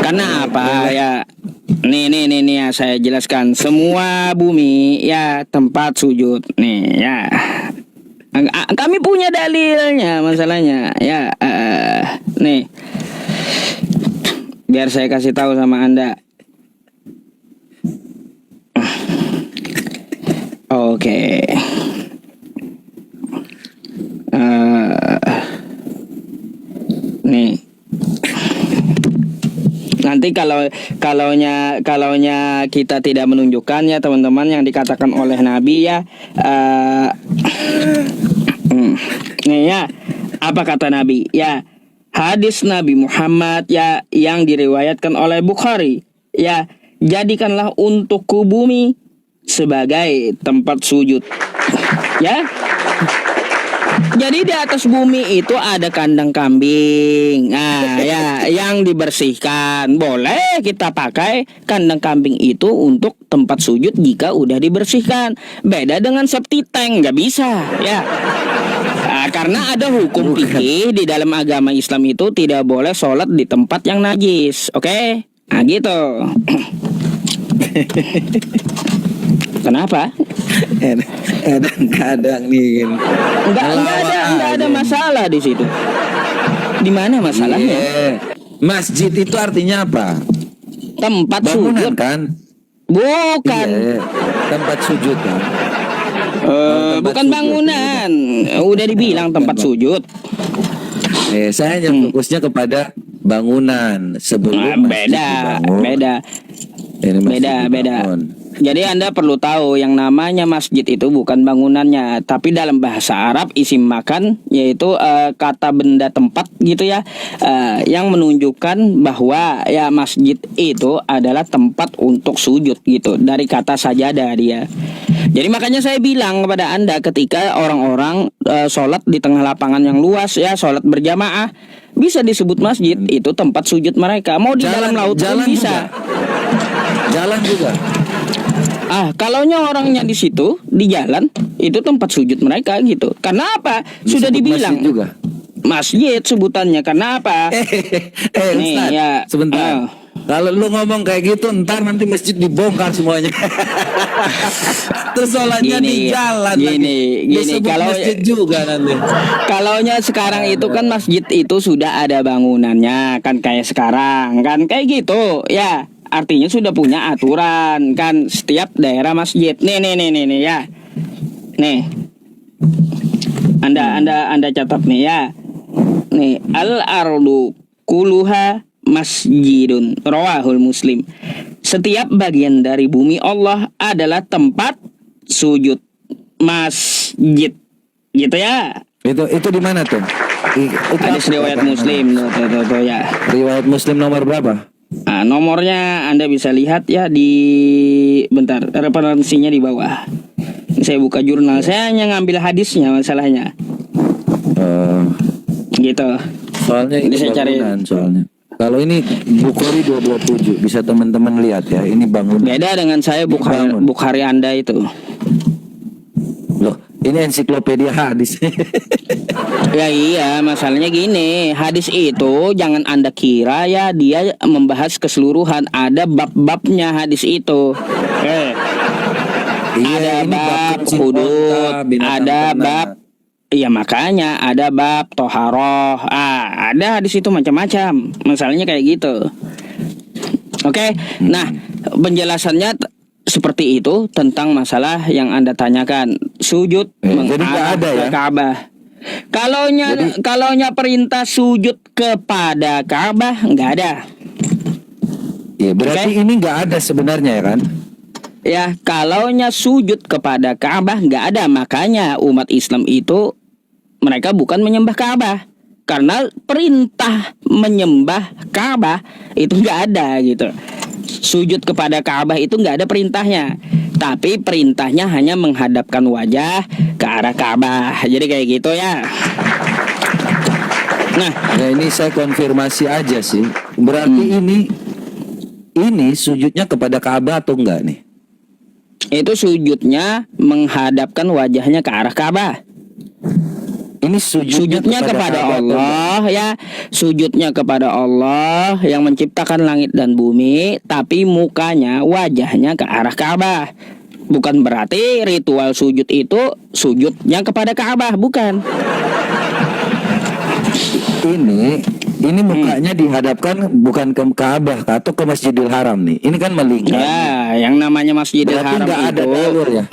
Karena apa ya? Nih ya saya jelaskan, semua bumi ya tempat sujud nih ya. Kami punya dalilnya masalahnya ya. Nih biar saya kasih tahu sama Anda. Oke. Nih. Nanti kalaunya kita tidak menunjukkan ya teman-teman yang dikatakan oleh Nabi ya. Nih ya. Apa kata Nabi? Ya. Hadis Nabi Muhammad ya yang diriwayatkan oleh Bukhari ya, jadikanlah untukku bumi sebagai tempat sujud ya. Jadi di atas bumi itu ada kandang kambing, nah ya yang dibersihkan, boleh kita pakai kandang kambing itu untuk tempat sujud jika udah dibersihkan. Beda dengan septic tank, nggak bisa ya. Karena ada hukum fikih di dalam agama Islam itu tidak boleh sholat di tempat yang najis, oke? Nah gitu. Kenapa? Kadang-kadang nih. Enggak ada masalah di situ. Di mana masalahnya? Masjid itu artinya apa? Tempat bangunan sujud kan? Bukan. Tempat sujud kan? Bukan bangunan. Udah dibilang tempat sujud. Saya hanya fokusnya kepada bangunan sebelum beda. Jadi Anda perlu tahu yang namanya masjid itu bukan bangunannya, tapi dalam bahasa Arab isim makan yaitu kata benda tempat gitu ya, yang menunjukkan bahwa ya masjid itu adalah tempat untuk sujud gitu, dari kata sajadah dia. Jadi makanya saya bilang kepada Anda ketika orang-orang sholat di tengah lapangan yang luas ya, sholat berjamaah, bisa disebut masjid, itu tempat sujud mereka. Mau di dalam laut pun bisa. Jalan juga. Kalaunya orangnya di situ di jalan itu tempat sujud mereka gitu. Karena apa? Sudah dibilang masjid juga. Masjid sebutannya. Karena apa? Nih Ustaz, ya sebentar. Kalau lu ngomong kayak gitu, ntar nanti masjid dibongkar semuanya. Terus sholatnya di jalan lagi. Disebut Kalau masjid juga nanti. kalaunya sekarang itu kan masjid itu sudah ada bangunannya kan kayak sekarang kan kayak gitu ya. Artinya sudah punya aturan kan setiap daerah masjid. Nih ya. Nih. Anda catat nih ya. Nih, al-ardu kuluha masjidun, rawahul Muslim. Setiap bagian dari bumi Allah adalah tempat sujud masjid. Gitu ya. Itu di mana tuh? Hadis riwayat Muslim tuh ya. Riwayat Muslim nomor berapa? Nah, nomornya Anda bisa lihat ya di bentar, referensinya di bawah. Saya buka jurnal, saya hanya ngambil hadisnya masalahnya. Gitu. Soalnya ini saya cari. bangunan soalnya. Kalau ini Bukhari 227 bisa teman-teman lihat ya, ini bangunan. Beda dengan saya Bukhari Anda itu. Loh, ini ensiklopedia hadis. Ya iya, masalahnya gini, hadis itu jangan Anda kira ya dia membahas keseluruhan, ada bab-babnya hadis itu. Iya, Ada ini bab kucing hudud, onta, binatang ada ternak. bab. Iya makanya ada bab toharoh. Ada hadis itu macam-macam. Masalahnya kayak gitu. Oke. Nah, penjelasannya seperti itu tentang masalah yang Anda tanyakan. Sujud jadi nggak ada ke ya? Ka'bah. Kalaunya perintah sujud kepada Ka'bah nggak ada. Iya, berarti ini nggak ada sebenarnya ya kan? Ya, kalaunya sujud kepada Ka'bah nggak ada. Makanya umat Islam itu mereka bukan menyembah Ka'bah. Karena perintah menyembah Ka'bah itu nggak ada gitu. Sujud kepada Ka'bah itu nggak ada perintahnya. Tapi perintahnya hanya menghadapkan wajah ke arah Ka'bah. Jadi kayak gitu ya. Nah, Ya ini saya konfirmasi aja sih. Berarti ini sujudnya kepada Ka'bah atau enggak nih? itu sujudnya menghadapkan wajahnya ke arah Ka'bah. Ini sujudnya kepada Ka'bah atau enggak? Allah ya. Sujudnya kepada Allah yang menciptakan langit dan bumi, tapi mukanya, wajahnya ke arah Ka'bah. Bukan berarti ritual sujud itu sujudnya kepada Ka'bah, bukan. Ini mukanya dihadapkan bukan ke Ka'bah atau ke Masjidil Haram nih. Ini kan melingkar. Ya, yang namanya Masjidil Berarti Haram nggak ada itu jalur ya?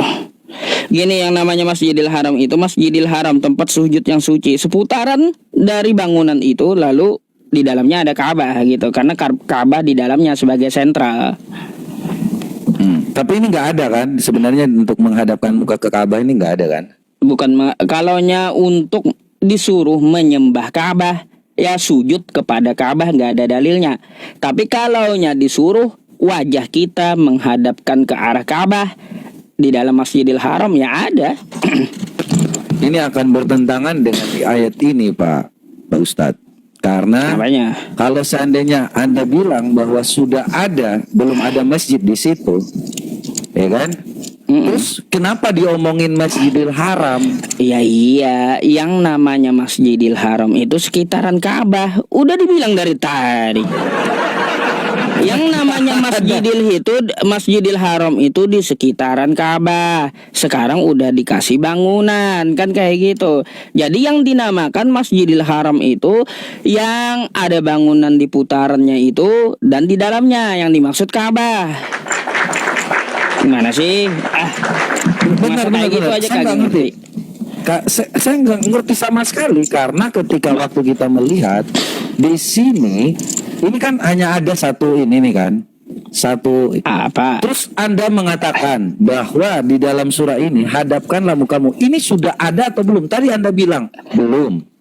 gini, yang namanya Masjidil Haram itu Masjidil Haram, tempat sujud yang suci. Seputaran dari bangunan itu lalu di dalamnya ada Ka'bah gitu. Karena Ka'bah di dalamnya sebagai sentral. Tapi ini nggak ada kan? Sebenarnya untuk menghadapkan muka ke Ka'bah ini nggak ada kan? Kalaunya untuk disuruh menyembah Ka'bah, ya sujud kepada Ka'bah nggak ada dalilnya. Tapi kalaunya disuruh wajah kita menghadapkan ke arah Ka'bah di dalam Masjidil Haram, ya ada. Ini akan bertentangan dengan ayat ini, Pak Ustadz. Karena Apanya? kalau seandainya Anda bilang bahwa sudah ada, belum ada masjid di situ, ya kan? Terus kenapa diomongin Masjidil Haram? Iya, yang namanya Masjidil Haram itu sekitaran Ka'bah. Udah dibilang dari tadi. Yang namanya Masjidil Haram itu di sekitaran Ka'bah. Sekarang udah dikasih bangunan, kan kayak gitu. Jadi yang dinamakan Masjidil Haram itu yang ada bangunan di putarannya itu dan di dalamnya yang dimaksud Ka'bah. Gimana sih? Benar, kayak gitu aja saya nggak kagak ngerti. Saya nggak ngerti sama sekali karena ketika waktu kita melihat di sini, ini kan hanya ada satu ini nih kan, satu. Apa? Terus Anda mengatakan bahwa di dalam surah ini hadapkanlah mukamu. Ini sudah ada atau belum? Tadi Anda bilang belum.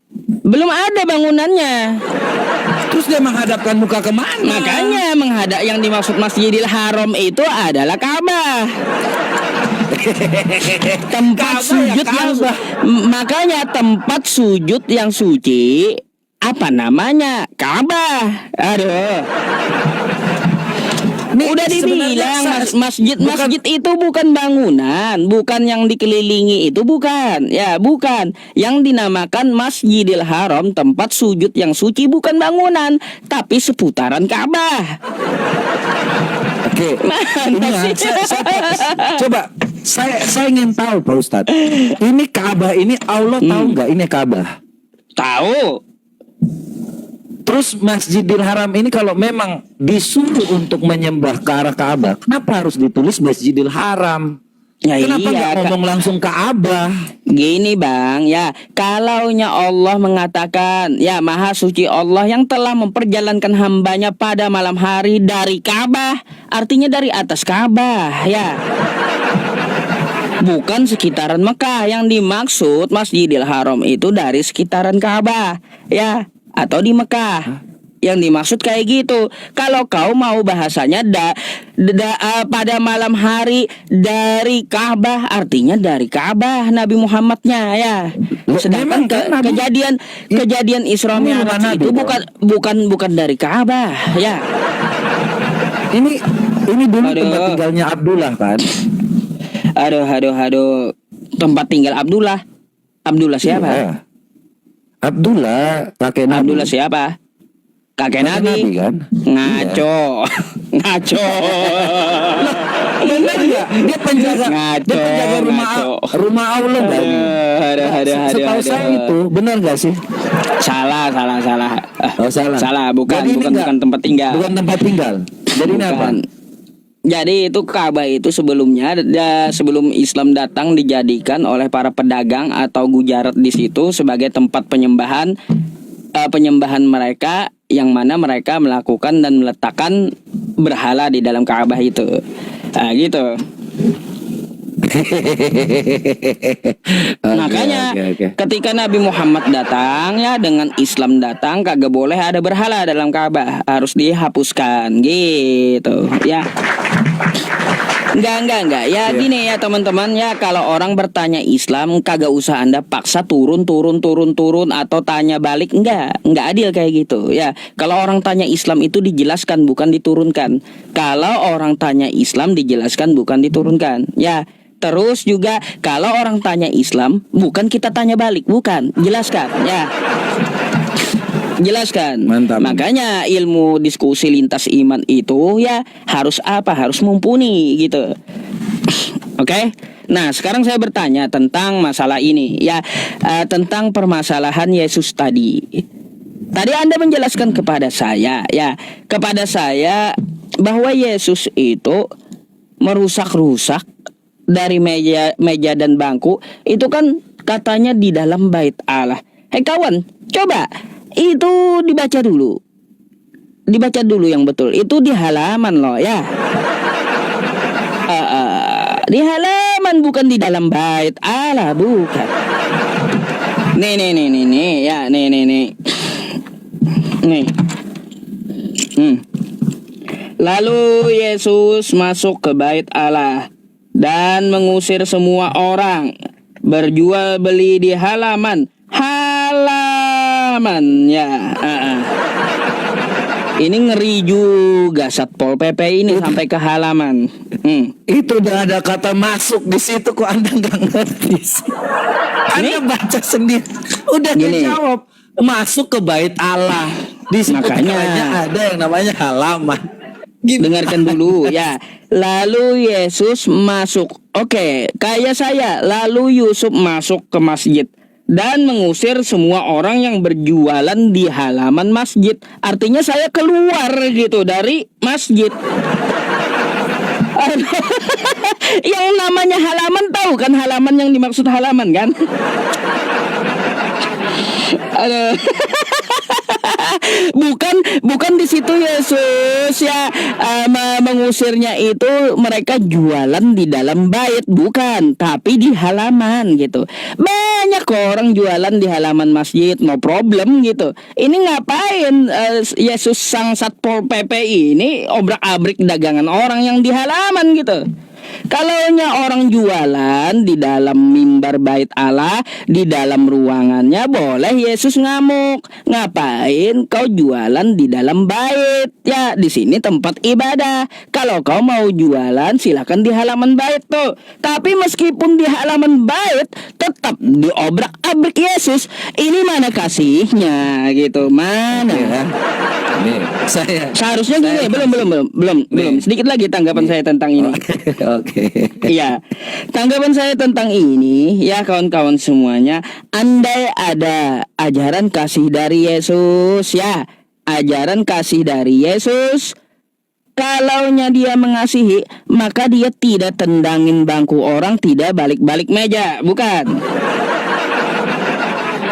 Belum ada bangunannya. Terus dia menghadapkan muka kemana? Makanya yang dimaksud Masjidil Haram itu adalah Ka'bah. Tempat sujud makanya tempat sujud yang suci apa namanya? Ka'bah. Aduh. Nih, Udah sebenarnya dibilang saya- masjid itu bukan bangunan, bukan yang dikelilingi itu, bukan. Ya, bukan. Yang dinamakan Masjidil Haram, tempat sujud yang suci, bukan bangunan, tapi seputaran Ka'bah. Oke. Mana Ini ya, sih? coba saya ingin tahu Pak Ustadz. Ini Ka'bah ini Allah tahu nggak ini Ka'bah? Tahu. Terus Masjidil Haram ini kalau memang disuruh untuk menyembah ke arah Ka'bah, kenapa harus ditulis Masjidil Haram? Ya Kenapa iya, nggak ngomong langsung Ka'bah? Gini bang, ya kalaunya Allah mengatakan, ya maha suci Allah yang telah memperjalankan hambanya pada malam hari dari Ka'bah, artinya dari atas Ka'bah, ya. Bukan sekitaran Mekah. Yang dimaksud Masjidil Haram itu dari sekitaran Ka'bah, ya, atau di Mekah. Yang dimaksud kayak gitu. Kalau kau mau bahasanya pada malam hari dari Ka'bah, artinya dari Ka'bah Nabi Muhammadnya, ya. Sedangkan Memang kan Nabi- kejadian Isra Memang Mi'raj Nabi itu dong. bukan dari Ka'bah, ya. Ini dulu Aduh. tempat tinggalnya Abdullah kan? Aduh. Tempat tinggal Abdullah. Abdullah siapa? Iya. Abdullah kakek Nabi. Abdullah siapa? Kakek Nabi. kan? Ngaco. Ngaco. Benar nggak? Dia penjaga. Ngaco, Dia penjaga ngaco. rumah Allah kan? Aduh. Setahu saya itu benar nggak sih? Salah. Oh, salah. Salah, bukan Jadi ini nggak- bukan tempat tinggal. Bukan tempat tinggal. Jadi ini apa? Bukan. Jadi itu Ka'bah itu sebelumnya sebelum Islam datang dijadikan oleh para pedagang atau gujarat di situ sebagai tempat penyembahan mereka, yang mana mereka melakukan dan meletakkan berhala di dalam Ka'bah itu. Nah, gitu. Makanya Oke. ketika Nabi Muhammad datang, ya, dengan Islam datang, kagak boleh ada berhala dalam Ka'bah, harus dihapuskan gitu, ya. Enggak. Ya gini ya teman-teman, ya kalau orang bertanya Islam kagak usah Anda paksa turun atau tanya balik, enggak adil kayak gitu. Ya, kalau orang tanya Islam itu dijelaskan bukan diturunkan. Kalau orang tanya Islam dijelaskan bukan diturunkan. Ya. Terus juga kalau orang tanya Islam bukan kita tanya balik, bukan, jelaskan, ya. Jelaskan. Mantap. Makanya ilmu diskusi lintas iman itu ya harus apa? Harus mumpuni gitu. Oke. Nah, sekarang saya bertanya tentang masalah ini, ya, tentang permasalahan Yesus tadi. Tadi Anda menjelaskan kepada saya, ya, bahwa Yesus itu merusak-rusak dari meja dan bangku itu kan katanya di dalam bait Allah. Hei kawan, coba itu dibaca dulu yang betul. Itu di halaman loh, ya. Di halaman, bukan di dalam bait Allah, bukan. Nih, ya, nih. Nih. Lalu Yesus masuk ke bait Allah dan mengusir semua orang berjual beli di halaman ya. Ini ngeri juga Satpol PP ini sampai ke halaman. Itu udah ada kata masuk di situ, kok Anda nggak ngerti sih? Anda baca sendiri. Udah Gini. dijawab. Masuk ke bait Allah. Di situ Makanya ada yang namanya halaman. dengarkan dulu, ya. Lalu Yesus masuk. Oke, kayak saya. Lalu Yusuf masuk ke masjid dan mengusir semua orang yang berjualan di halaman masjid. Artinya saya keluar gitu dari masjid. Yang namanya halaman, tahu kan halaman yang dimaksud halaman kan? Aduh. bukan di situ Yesus ya mengusirnya itu mereka jualan di dalam bait, bukan, tapi di halaman gitu. Banyak kok orang jualan di halaman masjid, no problem gitu. Ini ngapain Yesus sang Satpol PP ini obrak-abrik dagangan orang yang di halaman gitu. Kalaunya orang jualan di dalam mimbar bait Allah, di dalam ruangannya, boleh Yesus ngamuk. Ngapain kau jualan di dalam bait? Ya, di sini tempat ibadah. Kalau kau mau jualan, silakan di halaman bait tuh. Tapi meskipun di halaman bait, tetap diobrak-abrik Yesus. Ini mana kasihnya gitu? Mana? Ya. Nih, Seharusnya gini, belum. Sedikit lagi tanggapan saya tentang ini. Oke. Iya, tanggapan saya tentang ini, ya kawan-kawan semuanya, andai ada ajaran kasih dari Yesus, ya, ajaran kasih dari Yesus, kalaunya dia mengasihi, maka dia tidak tendangin bangku orang, tidak balik-balik meja, bukan?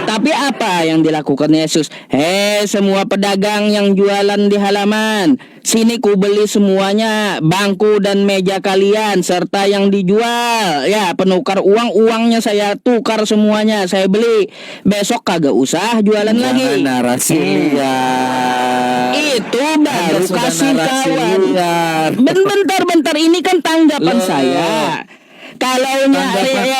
Tapi apa yang dilakukan Yesus? Hei semua pedagang yang jualan di halaman, sini ku beli semuanya, bangku dan meja kalian serta yang dijual. Ya, penukar uangnya saya tukar semuanya, saya beli. Besok kagak usah jualan lagi. Narasi liar. Itu baru Anda kasih narasi kawan. liar. Bentar, ini kan tanggapan Loh. saya. Kalaunya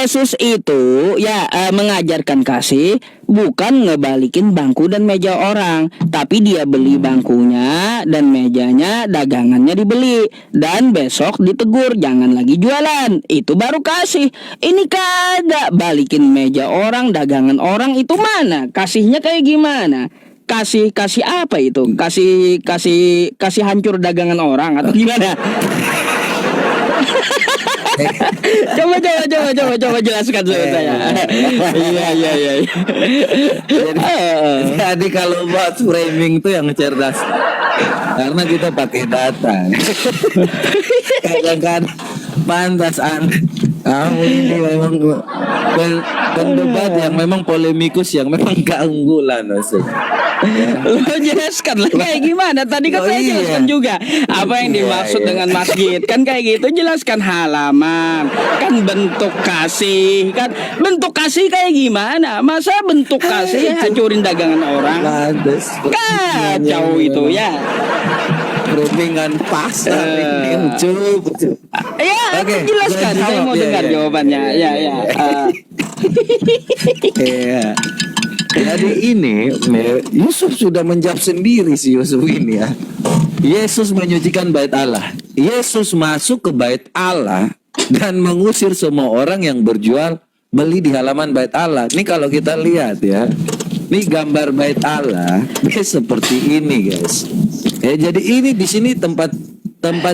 Yesus itu ya mengajarkan kasih, bukan ngebalikin bangku dan meja orang, tapi dia beli bangkunya dan mejanya, dagangannya dibeli, dan besok ditegur jangan lagi jualan. Itu baru kasih. Ini kagak, balikin meja orang, dagangan orang, itu mana? Kasihnya kayak gimana? Kasih apa itu? Kasih hancur dagangan orang atau gimana? coba jelaskan sama saya. Iya. Jadi kalau buat framing tuh yang cerdas, karena kita pakai data. Kadang-kadang pantas kamu ini memang pendebat yang memang polemikus, yang memang keunggulan maksudnya. Lo jelaskan lah kayak gimana? Tadi kan saya jelaskan juga apa yang dimaksud dengan masjid. Kan kayak gitu, jelaskan halaman. Kan bentuk kasih. Kan bentuk kasih kayak gimana? Masa bentuk kasih hancurin dagangan orang? Kacau itu ya. Perundingan pasar ini lucu. Ya, Oke, jelaskan. Saya mau dengar jawabannya. Ya. Iya. Jadi ini Yusuf sudah menjawab sendiri si Yusuf ini ya. Yesus menyucikan bait Allah. Yesus masuk ke bait Allah dan mengusir semua orang yang berjual beli di halaman bait Allah. Ini kalau kita lihat ya. Ini gambar bait Allah. Ini seperti ini guys. Ya, jadi ini di sini tempat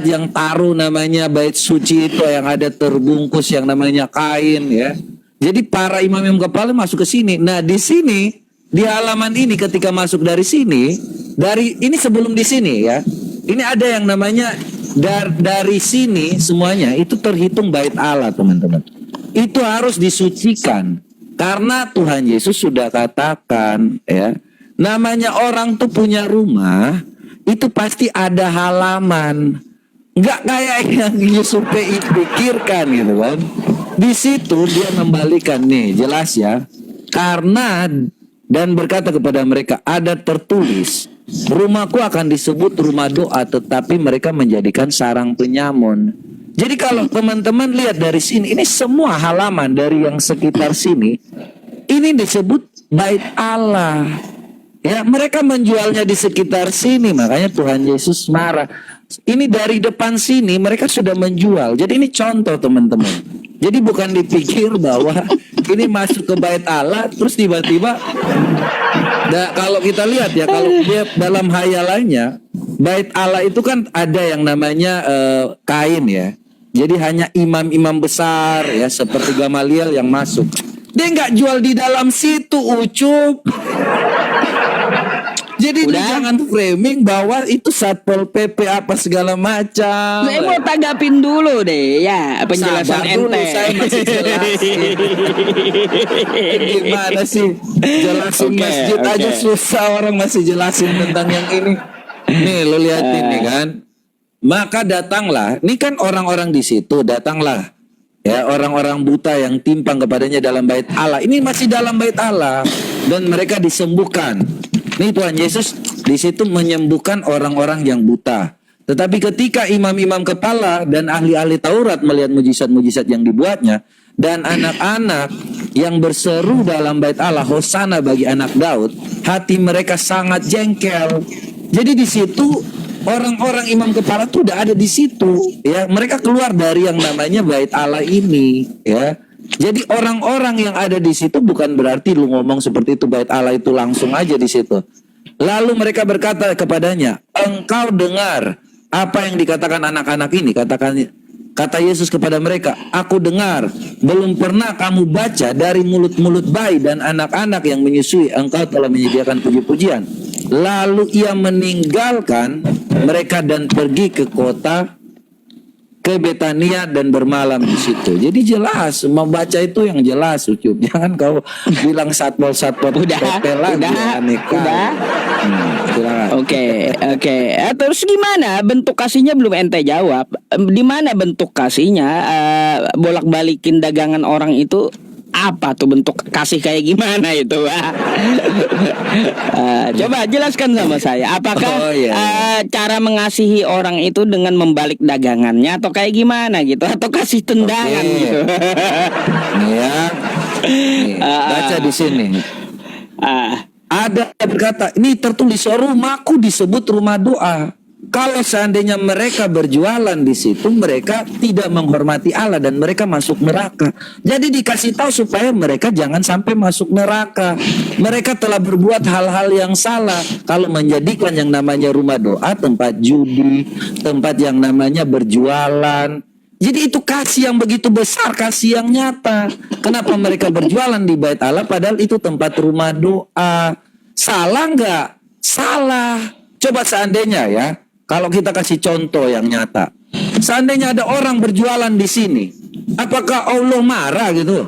yang taruh namanya bait suci itu, yang ada terbungkus yang namanya kain ya. Jadi para imam kepala masuk ke sini. Nah, di sini di halaman ini ketika masuk dari sini, ini sebelum di sini ya. Ini ada yang namanya dari sini semuanya itu terhitung bait Allah, teman-teman. Itu harus disucikan. Karena Tuhan Yesus sudah katakan ya, namanya orang tuh punya rumah, itu pasti ada halaman. Enggak kayak yang Yusuf pikirkan gitu kan. Di situ dia membalikan nih, jelas ya. Karena dan berkata kepada mereka, ada tertulis, rumahku akan disebut rumah doa, tetapi mereka menjadikan sarang penyamun. Jadi kalau teman-teman lihat dari sini, ini semua halaman dari yang sekitar sini, ini disebut bait Allah. Ya, mereka menjualnya di sekitar sini, makanya Tuhan Yesus marah. Ini dari depan sini mereka sudah menjual. Jadi ini contoh teman-teman. Jadi bukan dipikir bahwa ini masuk ke bait Allah terus tiba-tiba kalau kita lihat ya, kalau dia dalam hayalannya bait Allah itu kan ada yang namanya kain ya. Jadi hanya imam-imam besar ya seperti Gamaliel yang masuk. Dia nggak jual di dalam situ, Ucup. Jadi jangan framing bahwa itu Satpol PP apa segala macam. Saya mau tanggapin dulu deh ya penjelasan ente. Saya masih jelasin. Gimana sih jelasin masjid aja susah, orang masih jelasin tentang yang ini. Nih lo liatin nih kan. Maka datanglah, ini kan orang-orang di situ datanglah. Ya, orang-orang buta yang timpang kepadanya dalam bait Allah. Ini masih dalam bait Allah dan mereka disembuhkan. Nih Tuhan Yesus di situ menyembuhkan orang-orang yang buta. Tetapi ketika imam-imam kepala dan ahli-ahli Taurat melihat mujizat-mujizat yang dibuatnya, dan anak-anak yang berseru dalam bait Allah, Hosana bagi anak Daud, hati mereka sangat jengkel. Jadi di situ orang-orang imam kepala tuh udah ada di situ, ya. Mereka keluar dari yang namanya bait Allah ini, ya. Jadi orang-orang yang ada di situ bukan berarti lu ngomong seperti itu bait Allah itu langsung aja di situ. Lalu mereka berkata kepadanya, engkau dengar apa yang dikatakan anak-anak ini? Kata Yesus kepada mereka, aku dengar, belum pernah kamu baca dari mulut-mulut bayi dan anak-anak yang menyusui, engkau telah menyediakan puji-pujian. Lalu ia meninggalkan mereka dan pergi ke kota, ke Betania dan bermalam di situ. Jadi jelas, membaca itu yang jelas, Ucup. Jangan kau bilang satpol-satpol PP lagi. Udah. Silakan. Oke. Terus gimana bentuk kasihnya belum ente jawab? Di mana bentuk kasihnya? Bolak-balikin dagangan orang itu apa tuh bentuk kasih kayak gimana itu? Coba jelaskan sama saya. Apakah cara mengasihi orang itu dengan membalik dagangannya atau kayak gimana gitu? Atau kasih tendangan gitu? Ya. Nih, baca di sini. Ada berkata, ini tertulis rumahku disebut rumah doa. Kalau seandainya mereka berjualan di situ, mereka tidak menghormati Allah dan mereka masuk neraka. Jadi dikasih tahu supaya mereka jangan sampai masuk neraka. Mereka telah berbuat hal-hal yang salah kalau menjadikan yang namanya rumah doa tempat judi, tempat yang namanya berjualan. Jadi itu kasih yang begitu besar, kasih yang nyata. Kenapa mereka berjualan di bait Allah padahal itu tempat rumah doa? Salah nggak? Salah. Coba seandainya ya, kalau kita kasih contoh yang nyata, seandainya ada orang berjualan di sini, apakah Allah marah gitu?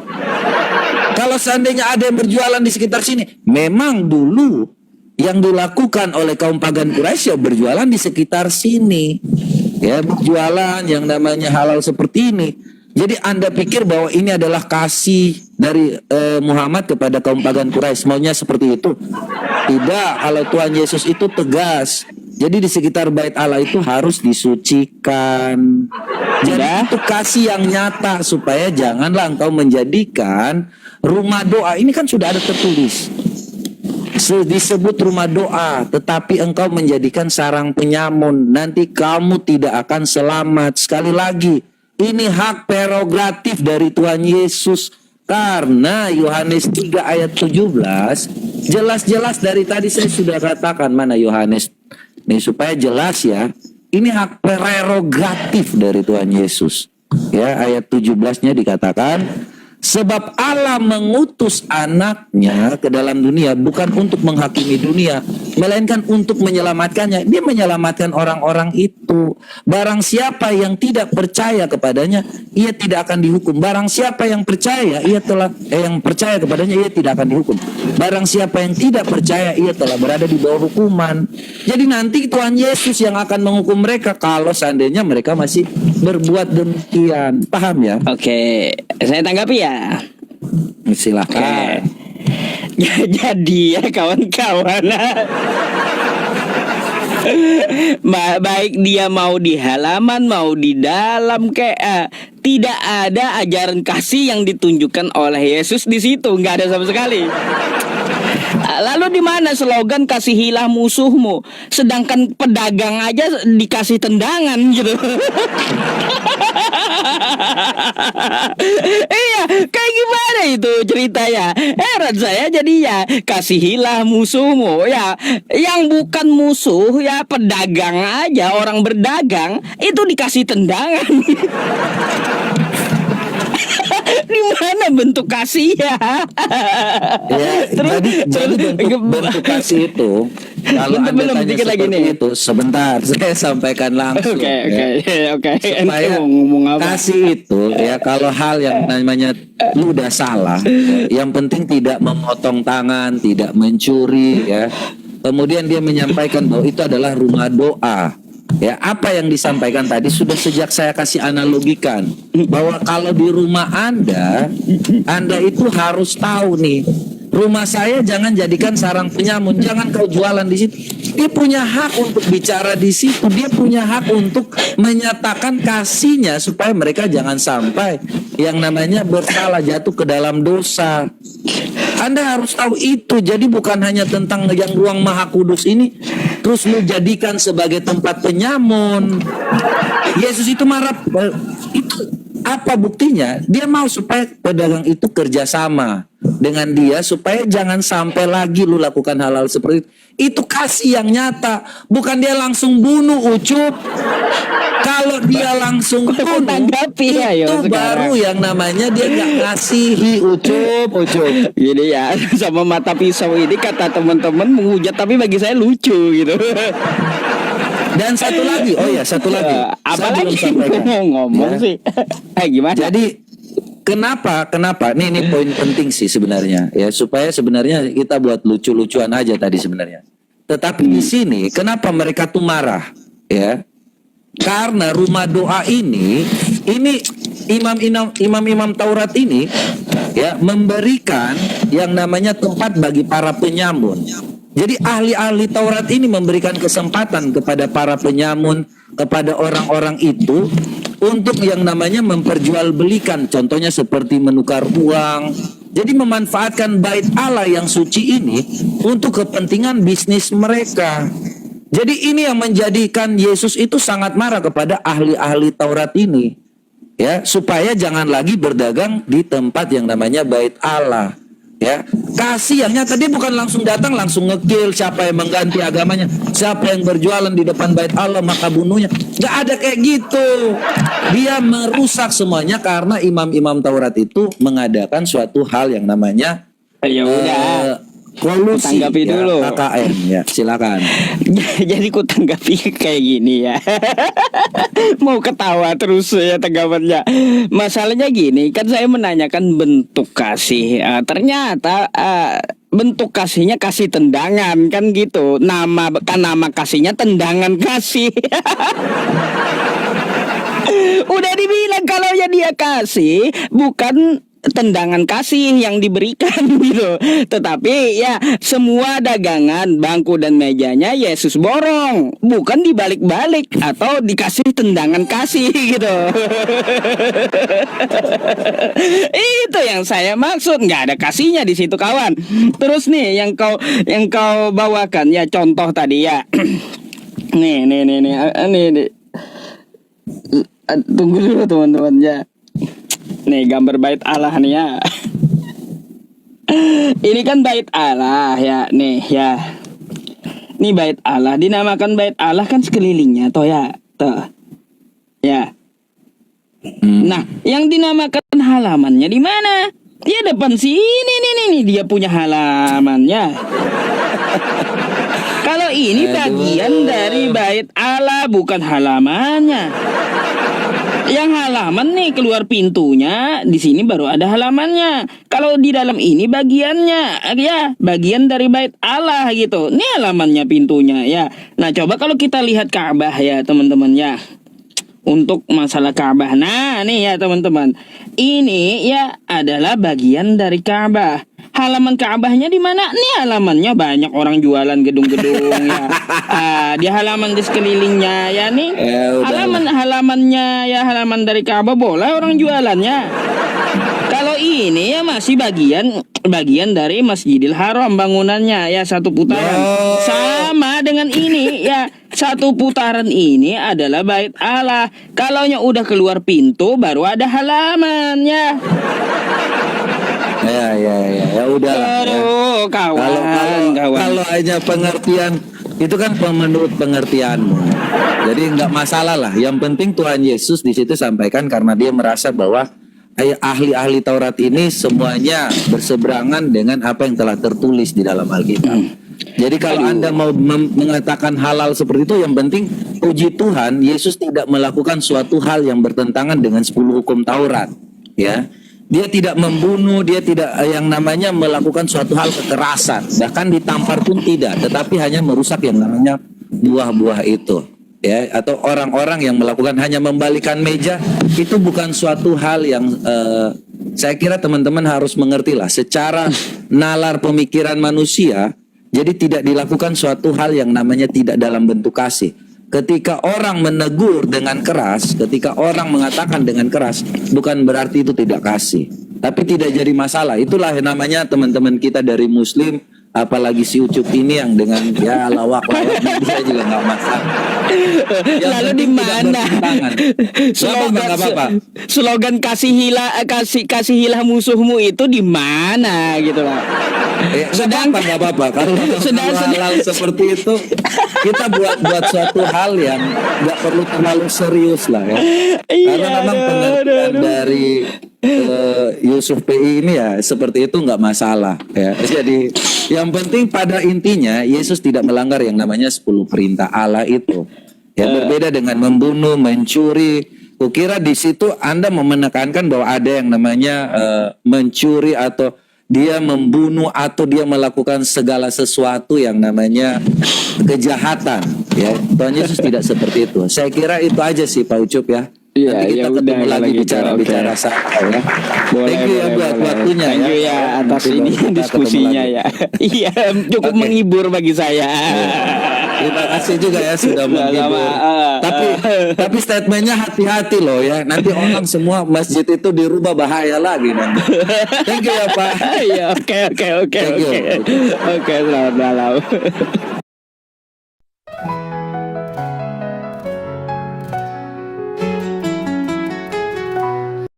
Kalau seandainya ada yang berjualan di sekitar sini, memang dulu yang dilakukan oleh kaum pagan Quraisy ya berjualan di sekitar sini, ya berjualan yang namanya halal seperti ini. Jadi Anda pikir bahwa ini adalah kasih dari Muhammad kepada kaum pagan Quraisy, maunya seperti itu? Tidak, kalau Tuhan Yesus itu tegas. Jadi di sekitar bait Allah itu harus disucikan. Jadi itu kasih yang nyata supaya janganlah engkau menjadikan rumah doa. Ini kan sudah ada tertulis. Disebut rumah doa, tetapi engkau menjadikan sarang penyamun. Nanti kamu tidak akan selamat. Sekali lagi, ini hak prerogatif dari Tuhan Yesus. Karena Yohanes 3 ayat 17 jelas-jelas dari tadi saya sudah katakan, mana Yohanes? Nih supaya jelas ya, ini hak prerogatif dari Tuhan Yesus. Ya, ayat 17-nya dikatakan, sebab Allah mengutus anaknya ke dalam dunia bukan untuk menghakimi dunia, melainkan untuk menyelamatkannya. Dia menyelamatkan orang-orang itu. Barang siapa yang tidak percaya kepadanya, ia tidak akan dihukum. Barang siapa yang percaya, yang percaya kepadanya, ia tidak akan dihukum. Barang siapa yang tidak percaya, ia telah berada di bawah hukuman. Jadi nanti Tuhan Yesus yang akan menghukum mereka kalau seandainya mereka masih berbuat demikian. Paham ya? Oke, saya tanggapi ya. Silakan. Jadi ya kawan-kawan, baik dia mau di halaman mau di dalam kayak tidak ada ajaran kasih yang ditunjukkan oleh Yesus di situ, nggak ada sama sekali. Lalu di mana slogan kasihilah musuhmu, sedangkan pedagang aja dikasih tendangan gitu. Iya, kayak gimana itu ceritanya? Heran saya jadinya. Kasihilah musuhmu, ya yang bukan musuh ya pedagang aja, orang berdagang itu dikasih tendangan. Di mana bentuk kasih ya? Jadi bentuk kasih itu kalau Anda tanya seperti itu, sebentar saya sampaikan langsung. Oke. Supaya kasih itu ya, kalau hal yang namanya lu udah salah, yang penting tidak memotong tangan, tidak mencuri ya. Kemudian dia menyampaikan bahwa itu adalah rumah doa. Ya, apa yang disampaikan tadi sudah sejak saya kasih analogikan bahwa kalau di rumah Anda itu harus tahu nih, rumah saya jangan jadikan sarang penyamun, jangan kau jualan di situ. Dia punya hak untuk bicara di situ. Dia punya hak untuk menyatakan kasihnya supaya mereka jangan sampai yang namanya bersalah, jatuh ke dalam dosa. Anda harus tahu itu. Jadi bukan hanya tentang yang ruang maha kudus ini terus lu jadikan sebagai tempat penyamun. Yesus itu marah. Itu apa buktinya? Dia mau supaya pedagang itu kerjasama dengan dia supaya jangan sampai lagi lu lakukan hal-hal seperti itu. Itu kasih yang nyata, bukan dia langsung bunuh Ucup. Kalau dia langsung bunuh, Tanggapi ya, itu sekarang. baru yang namanya dia nggak ngasihi Ucup. Gini ya, sama mata pisau ini kata teman-teman menghujat, tapi bagi saya lucu gitu. Dan satu lagi, satu lagi. Apa Saya belum lagi sampaikan. ngomong Ya. sih? Gimana? Jadi kenapa? Ini poin penting sih sebenarnya ya, supaya sebenarnya kita buat lucu-lucuan aja tadi sebenarnya. Tetapi di sini kenapa mereka tuh marah ya? Karena rumah doa ini imam-imam Taurat ini ya memberikan yang namanya tempat bagi para penyamun. Jadi ahli-ahli Taurat ini memberikan kesempatan kepada para penyamun, kepada orang-orang itu untuk yang namanya memperjualbelikan, contohnya seperti menukar uang. Jadi memanfaatkan bait Allah yang suci ini untuk kepentingan bisnis mereka. Jadi ini yang menjadikan Yesus itu sangat marah kepada ahli-ahli Taurat ini. Ya, supaya jangan lagi berdagang di tempat yang namanya bait Allah. Ya, kasih yang nyata, dia bukan langsung datang langsung ngekill siapa yang mengganti agamanya, siapa yang berjualan di depan bait Allah maka bunuhnya. Gak ada kayak gitu. Dia merusak semuanya karena imam-imam Taurat itu mengadakan suatu hal yang namanya Ya udah. kolusi Tanggapi ya, dulu. KKN ya, silakan. Jadi ku tanggapi kayak gini ya. Mau ketawa terus ya tanggapannya. Masalahnya gini, kan saya menanyakan bentuk kasih. Ternyata bentuk kasihnya kasih tendangan kan gitu. Nama kasihnya tendangan kasih. Udah dibilang kalau ya dia kasih bukan tendangan kasih yang diberikan gitu. Tetapi ya semua dagangan bangku dan mejanya Yesus borong, bukan dibalik-balik atau dikasih tendangan kasih gitu. Itu yang saya maksud, nggak ada kasihnya di situ kawan. Terus nih yang kau bawakan ya contoh tadi ya. nih. Tunggu dulu teman-teman ya. Nih gambar bait Allah nih ya. Ini kan bait Allah ya, nih ya. Ini bait Allah, dinamakan bait Allah kan sekelilingnya toh ya, toh. Ya. Nah, yang dinamakan halamannya di mana? Ya depan sini nih dia punya halamannya. Kalau ini bagian dari bait Allah bukan halamannya. Yang halaman nih keluar pintunya, di sini baru ada halamannya. Kalau di dalam ini bagiannya, ya bagian dari bait Allah gitu. Ini halamannya pintunya ya. Nah coba kalau kita lihat Ka'bah ya teman-teman ya. Untuk masalah Ka'bah, nah nih ya teman-teman, ini ya adalah bagian dari Ka'bah. Halaman Ka'bahnya di mana? Nih halamannya banyak orang jualan gedung-gedung ya. Di halaman di sekelilingnya ya nih. Halamannya ya halaman dari Ka'bah boleh orang jualannya. Kalau ini ya masih bagian dari Masjidil Haram bangunannya ya satu putaran. Sama dengan ini ya satu putaran ini adalah bait Allah. Kalaunya udah keluar pintu baru ada halamannya. Ya udah. Aduh, kawan. Kalau hanya pengertian itu kan menurut pengertianmu. Jadi nggak masalah lah. Yang penting Tuhan Yesus di situ sampaikan karena dia merasa bahwa ahli-ahli Taurat ini semuanya berseberangan dengan apa yang telah tertulis di dalam Alkitab. Jadi kalau Anda mau mengatakan halal seperti itu, yang penting puji Tuhan Yesus tidak melakukan suatu hal yang bertentangan dengan 10 hukum Taurat. Ya. Dia tidak membunuh, dia tidak yang namanya melakukan suatu hal kekerasan, bahkan ditampar pun tidak, tetapi hanya merusak yang namanya buah-buah itu, ya, atau orang-orang yang melakukan hanya membalikan meja, itu bukan suatu hal yang saya kira teman-teman harus mengerti lah, secara nalar pemikiran manusia, Jadi tidak dilakukan suatu hal yang namanya tidak dalam bentuk kasih. Ketika orang menegur dengan keras, ketika orang mengatakan dengan keras, bukan berarti itu tidak kasih. Tapi tidak jadi masalah. Itulah yang namanya teman-teman kita dari Muslim, apalagi si Ucup ini yang dengan ya lawak-lawak dia juga nggak masalah. Yang Lalu di penting tidak mana bertentangan. Nggak apa-apa. slogan kasih hilah musuhmu itu di mana gitu lah. Nggak apa-apa. Kalau hal seperti itu kita buat suatu hal yang nggak perlu terlalu serius lah ya. Karena memang pengertian dari Yusuf PI ini ya seperti itu nggak masalah ya. Jadi yang penting pada intinya Yesus tidak melanggar yang namanya 10 perintah Allah itu. Ya berbeda dengan membunuh, mencuri. Kukira di situ Anda menekankan bahwa ada yang namanya mencuri atau dia membunuh atau dia melakukan segala sesuatu yang namanya kejahatan. Ya, Tuhan Yesus tidak seperti itu. Saya kira itu aja sih Pak Ucup ya. Iya, Nanti kita ya ketemu udah, lagi gitu. bicara Oke. santai ya. Boleh, Thank you ya boleh, buat boleh. waktunya Thank you ya atas Nanti ini kita ketemu diskusinya lagi. ya. Iya, cukup Oke. menghibur bagi saya. Terima kasih juga ya sudah menghibur. Tapi statementnya hati-hati loh ya. Nanti orang semua masjid itu dirubah bahaya lagi nanti. Thank you ya Pak. Iya, oke. Thank you. Oke, selamat malam.